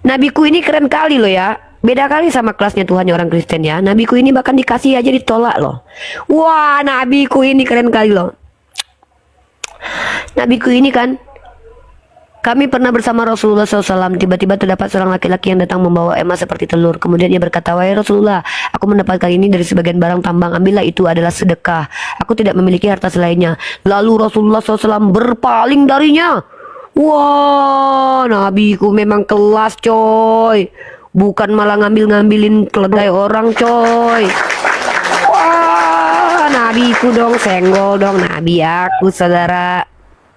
nabiku ini keren kali loh ya. Beda kali sama kelasnya Tuhannya orang Kristen ya. Nabiku ini bahkan dikasih aja ditolak loh. Wah, nabiku ini keren kali loh. Nabiku ini kan, kami pernah bersama Rasulullah SAW. Tiba-tiba terdapat seorang laki-laki yang datang membawa emas seperti telur. Kemudian ia berkata, wahai Rasulullah, Aku mendapatkan ini dari sebagian barang tambang. Ambillah, itu adalah sedekah. Aku tidak memiliki harta selainnya. Lalu Rasulullah SAW berpaling darinya. Wah, nabiku memang kelas, coy. Bukan malah ngambil-ngambilin keledai orang, coy. Wah, nabiku dong, senggol dong nabi aku, saudara.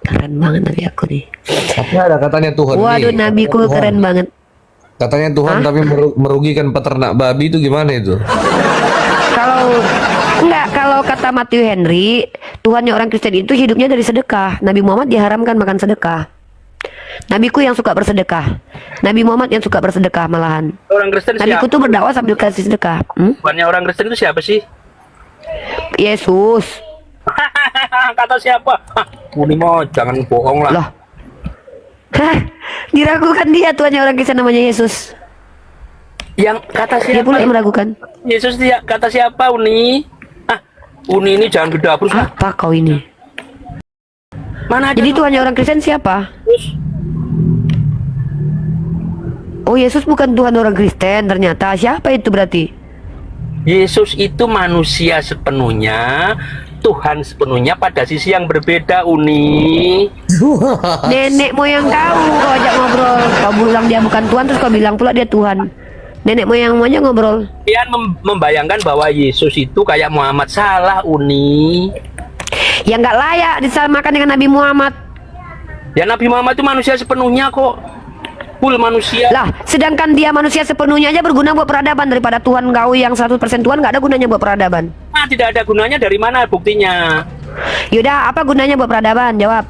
Keren banget nabi aku nih. Tapi ada katanya Tuhan. Waduh, nih. nabiku Tuhan. keren banget. Katanya Tuhan Hah? tapi merugikan peternak babi itu gimana itu? Kalau kata Matthew Henry, Tuhannya orang Kristen itu hidupnya dari sedekah. Nabi Muhammad diharamkan makan sedekah. Nabiku yang suka bersedekah. Nabi Muhammad yang suka bersedekah malahan. Orang Kristen Nabiku siapa? tuh berdakwah sambil kasih sedekah. Bukannya orang Kristen itu siapa sih? Yesus. Kata siapa? Hah, Uni mau jangan bohong lah. Loh. Hah, diragukan dia Tuhannya orang Kristen namanya Yesus. Yang kata Dia siapa? pula yang meragukan. Yesus dia kata siapa Uni? Ah, Uni ini jangan gedabrus lah. Apa kau ini? Mana ada Jadi Tuhannya orang Kristen siapa? Oh, Yesus bukan Tuhan orang Kristen ternyata. Siapa itu berarti? Yesus itu manusia sepenuhnya, Tuhan sepenuhnya pada sisi yang berbeda, Uni. Nenek moyang kau ajak ngobrol. Kau bilang dia bukan Tuhan, terus kau bilang pula dia Tuhan. Nenek moyangmu aja ngobrol. Kalian membayangkan bahwa Yesus itu kayak Muhammad, salah, Uni. Ya nggak layak disamakan dengan Nabi Muhammad. Ya Nabi Muhammad itu manusia sepenuhnya kok. Full manusia. Lah, sedangkan dia manusia sepenuhnya aja berguna buat peradaban. Daripada Tuhan kau yang 100% Tuhan nggak ada gunanya buat peradaban. Nah, tidak ada gunanya, dari mana buktinya? Yaudah, apa gunanya buat peradaban? Jawab.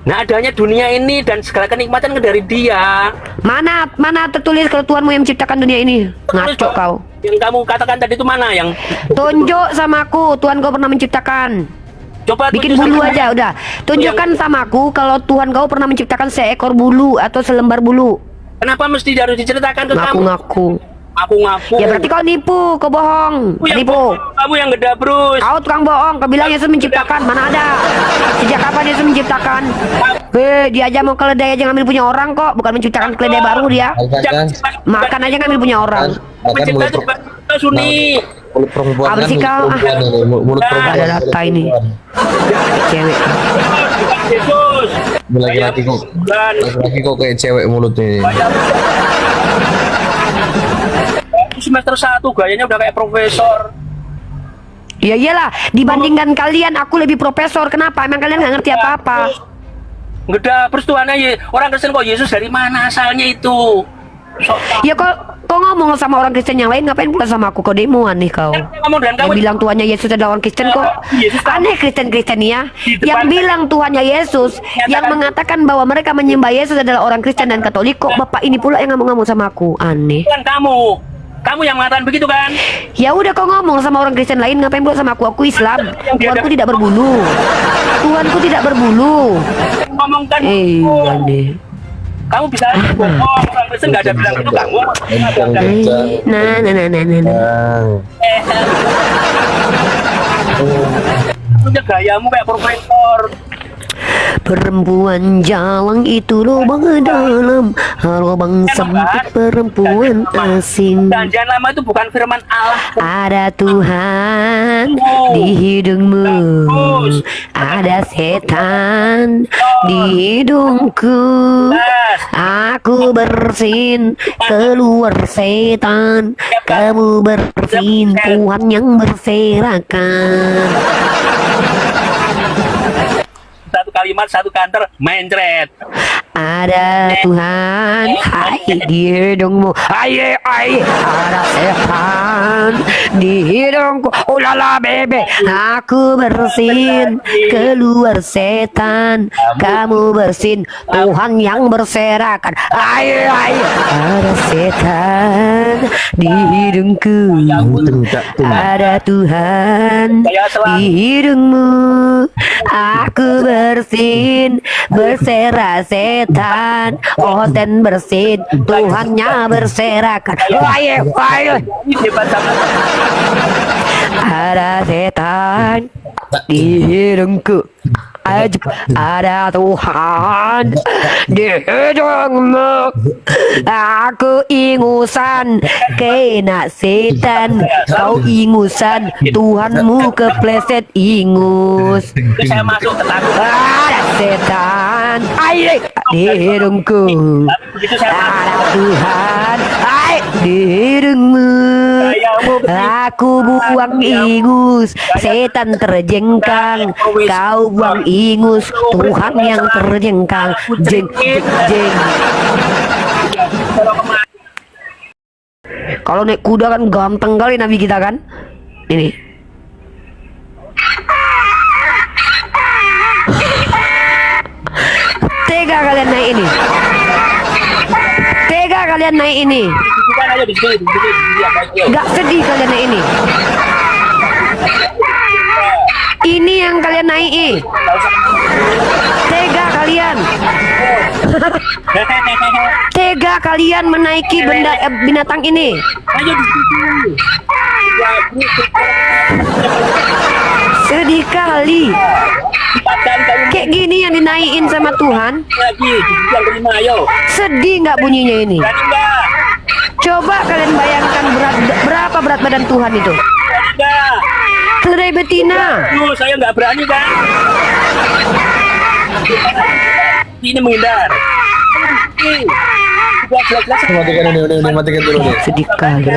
Nah, adanya dunia ini dan segala kenikmatan dari dia. Mana tertulis kalau Tuhanmu yang menciptakan dunia ini? Ngaco kau. Yang kamu katakan tadi itu mana? Yang tunjuk sama aku, Tuhan kau pernah menciptakan. Coba bikin bulu aja udah. Tunjukkan sama aku kalau Tuhan kau pernah menciptakan seekor bulu atau selembar bulu. Kenapa mesti harus diceritakan ke kamu? Ngaku-ngaku. Ngaku-ngaku. Ya berarti kau nipu, kau bohong. Nipu. Kamu yang gedabrus. Kau tukang bohong. Kau bilang Yesus menciptakan, mana ada? Sejak kapan Yesus menciptakan? Dia aja mau keledai aja ngambil punya orang kok, bukan menciptakan keledai baru dia. Makan aja ngambil punya orang. Menciptakan itu Suni. Mulut perempuan Apa sih kau? mulut perempuan Ada data ini. Cewek. Yesus. Laki-laki kok kayak cewek mulutnya. Semester 1 gayanya udah kayak profesor. Ya iyalah, dibandingkan kalian aku lebih profesor. Kenapa? Emang kalian nggak ngerti apa-apa? Gedabrus Tuhannya orang Kristen kok Yesus dari mana asalnya itu? Ya kok ngomong sama orang Kristen yang lain, ngapain pula sama aku? Kok demoan nih kau? Yang bilang Tuhannya Yesus adalah orang Kristen kok aneh. Kristen ya yang bilang Tuhannya Yesus, yang mengatakan bahwa mereka menyembah Yesus adalah orang Kristen dan Katolik, kok bapak ini pula yang ngomong sama aku? Aneh. Bukan kamu yang mengatakan begitu kan? Ya udah, kau ngomong sama orang Kristen lain, ngapain pula sama aku? Aku Islam. Tuhanku tidak berbulu. Tuhanku tidak berbulu. Ngomongkan aneh. Kamu bisa bohong, orang Kristen nggak ada bilang itu kamu. Nah. Punya gayamu kayak profesor. Perempuan jalang itu lubang dalam, lubang sempit perempuan asing. Jangan lama itu bukan firman Allah. Ada Tuhan di hidungmu, ada setan di hidungku. Aku bersin, keluar setan. Kamu bersin, Tuhan yang berserakan. Satu kalimat, satu kantor, mencret. Ada Tuhan, hai di hidungmu, hai, ada setan di hidungku, ulala bebe, aku bersin, keluar setan, kamu bersin, Tuhan yang berserakan, hai, ada setan di hidungku, ada Tuhan di hidungmu, aku bersin, berserah setan, dan bersin, Tuhannya berserakan. Ayo. Ada setan di hidungku, Ada Tuhan di hidungmu. Aku ingusan kena setan. Kau ingusan Tuhanmu kepleset ingus. Saya masuk ke takut. Ada setan di hidungku. Ada Tuhan di hidungmu. Aku buang ingus, setan terjengkang. Kau buang ingus, Tuhan yang terjengkang. Jeng, jeng, jeng. Kalau naik kuda kan gampang kali Nabi kita kan. Ini. Tega kalian naik ini. Tega kalian naik ini. Gak sedih kalian naik ini. Ini yang kalian naiki. Tega kalian. Tega kalian menaiki benda binatang ini. Sedih kali. Kayak gini yang dinaikin sama Tuhan. Sedih nggak bunyinya ini? Coba kalian bayangkan berapa berat badan Tuhan itu. Keledai betina. Saya nggak berani kan. Ini menghindar. Matikan ini, matikan dulu nih. Sedih kali.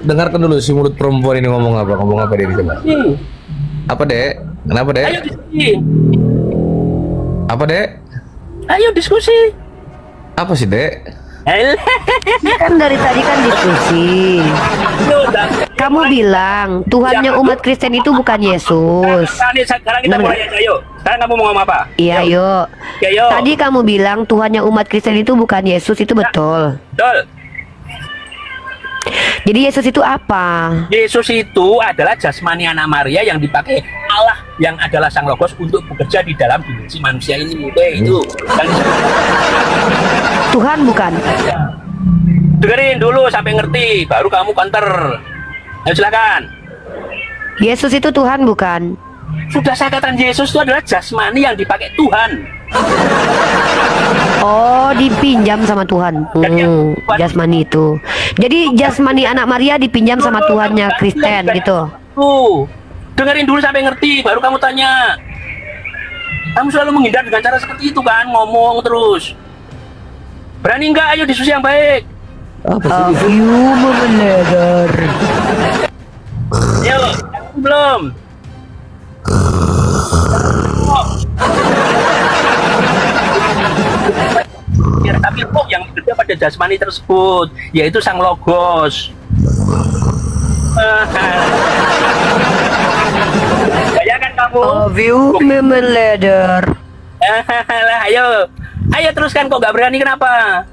Dengarkan dulu si mulut perempuan ini ngomong apa dia coba. Apa Dek? Kenapa Dek? Ayo diskusi. Apa Dek? Ayo diskusi. Apa sih Dek? Kan dari tadi kan diskusi. Kamu bilang Tuhannya umat Kristen itu bukan Yesus. Sekarang kita mulai aja, yuk. Sekarang kamu mau ngomong apa? Iya, yuk. Ya, yuk. Tadi kamu bilang Tuhannya umat Kristen itu bukan Yesus, itu betul. Betul. Jadi Yesus itu apa? Yesus itu adalah jasmani anak Maria yang dipakai Allah yang adalah Sang Logos untuk bekerja di dalam dimensi manusia ini. Itu. Tuhan bukan? Dengerin dulu sampai ngerti, baru kamu counter. Ayo silakan. Yesus itu Tuhan bukan? Sudah saya katakan Yesus itu adalah jasmani yang dipakai Tuhan. Oh, dipinjam sama Tuhan. Jasmani itu. Jadi jasmani anak Maria dipinjam sama Tuhannya Kristen gitu. Dengerin dulu sampai ngerti, baru kamu tanya. Kamu selalu menghindar dengan cara seperti itu kan, ngomong terus. Berani enggak? Ayo diskusi yang baik. You memeledar. Yuk, belum. Tapi kok yang bekerja pada jasmani tersebut, yaitu Sang Logos. Bayangkan kamu. You memeledar. Ayo teruskan, kok nggak berani, kenapa?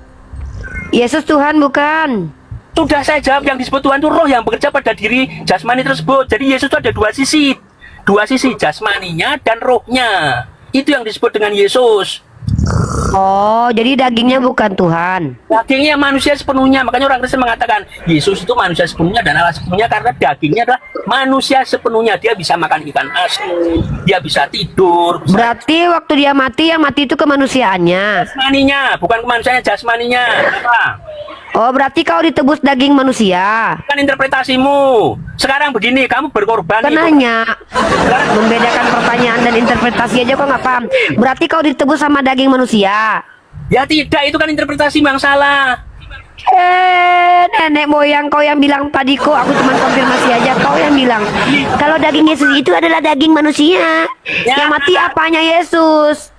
Yesus Tuhan bukan? Sudah saya jawab, yang disebut Tuhan itu roh yang bekerja pada diri jasmani tersebut. Jadi Yesus itu ada dua sisi jasmaninya dan rohnya. Itu yang disebut dengan Yesus. Oh, jadi dagingnya bukan Tuhan. Dagingnya manusia sepenuhnya. Makanya orang Kristen mengatakan Yesus itu manusia sepenuhnya dan Allah sepenuhnya, karena dagingnya adalah manusia sepenuhnya. Dia bisa makan ikan asin, dia bisa tidur. Berarti waktu dia mati, yang mati itu kemanusiaannya. Jasmaninya, bukan kemanusiaannya, jasmaninya. Apa? Oh, berarti kau ditebus daging manusia. Kan interpretasimu. Sekarang begini, kamu berkorban. Kenanya membedakan pertanyaan dan interpretasi aja kok nggak paham. Berarti kau ditebus sama daging manusia. Ya tidak, itu kan interpretasi yang salah. Nenek moyang kau yang bilang tadi kok, aku cuma konfirmasi aja. Kau yang bilang kalau daging Yesus itu adalah daging manusia. Yang mati apanya Yesus?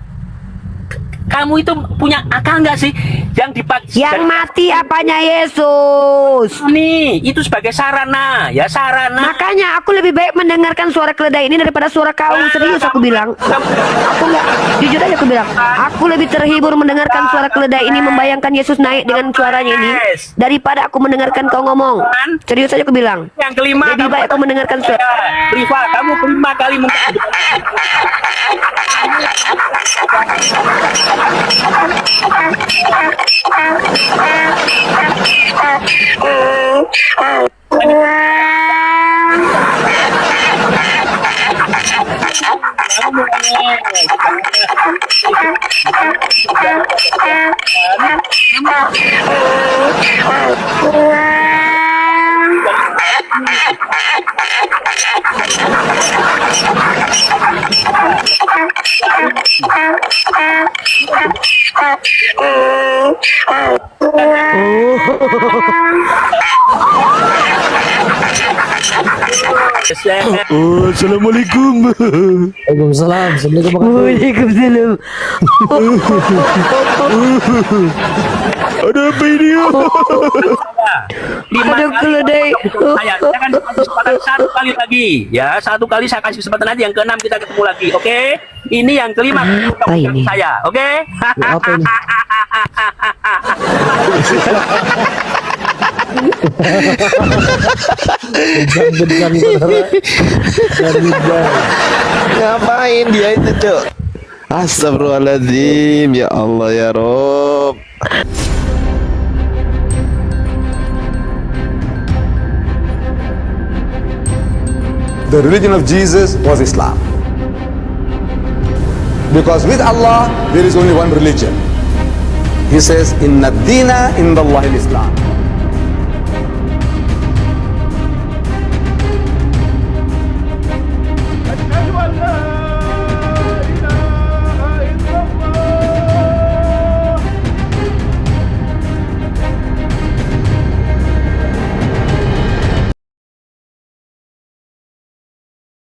Kamu itu punya akal nggak sih? Yang mati apanya Yesus? Nih, itu sebagai sarana, ya sarana. Makanya aku lebih baik mendengarkan suara keledai ini daripada suara kau. Serius aku bilang. Aku nggak, jujur aja aku bilang. Aku lebih terhibur mendengarkan suara keledai ini, membayangkan Yesus naik dengan suaranya ini, daripada aku mendengarkan kau ngomong. Serius aja aku bilang. Yang kelima, lebih baik aku mendengarkan suara. Riva, kamu 5 kali Assalamualaikum. Waalaikumsalam. Waalaikumsalam. Ada apa ini? Ada keledai. Saya akan kesempatan satu kali lagi, ya satu kali saya kasih kesempatan aja. Yang keenam kita ketemu lagi, oke? Ini yang kelima Apa ini? saya, oke? Apa ini? Ngapain dia itu, Cok? Astagfirullahaladzim, ya Allah ya Rob. The religion of Jesus was Islam. Because with Allah, there is only one religion. He says, Inna dina indallahi al-Islam.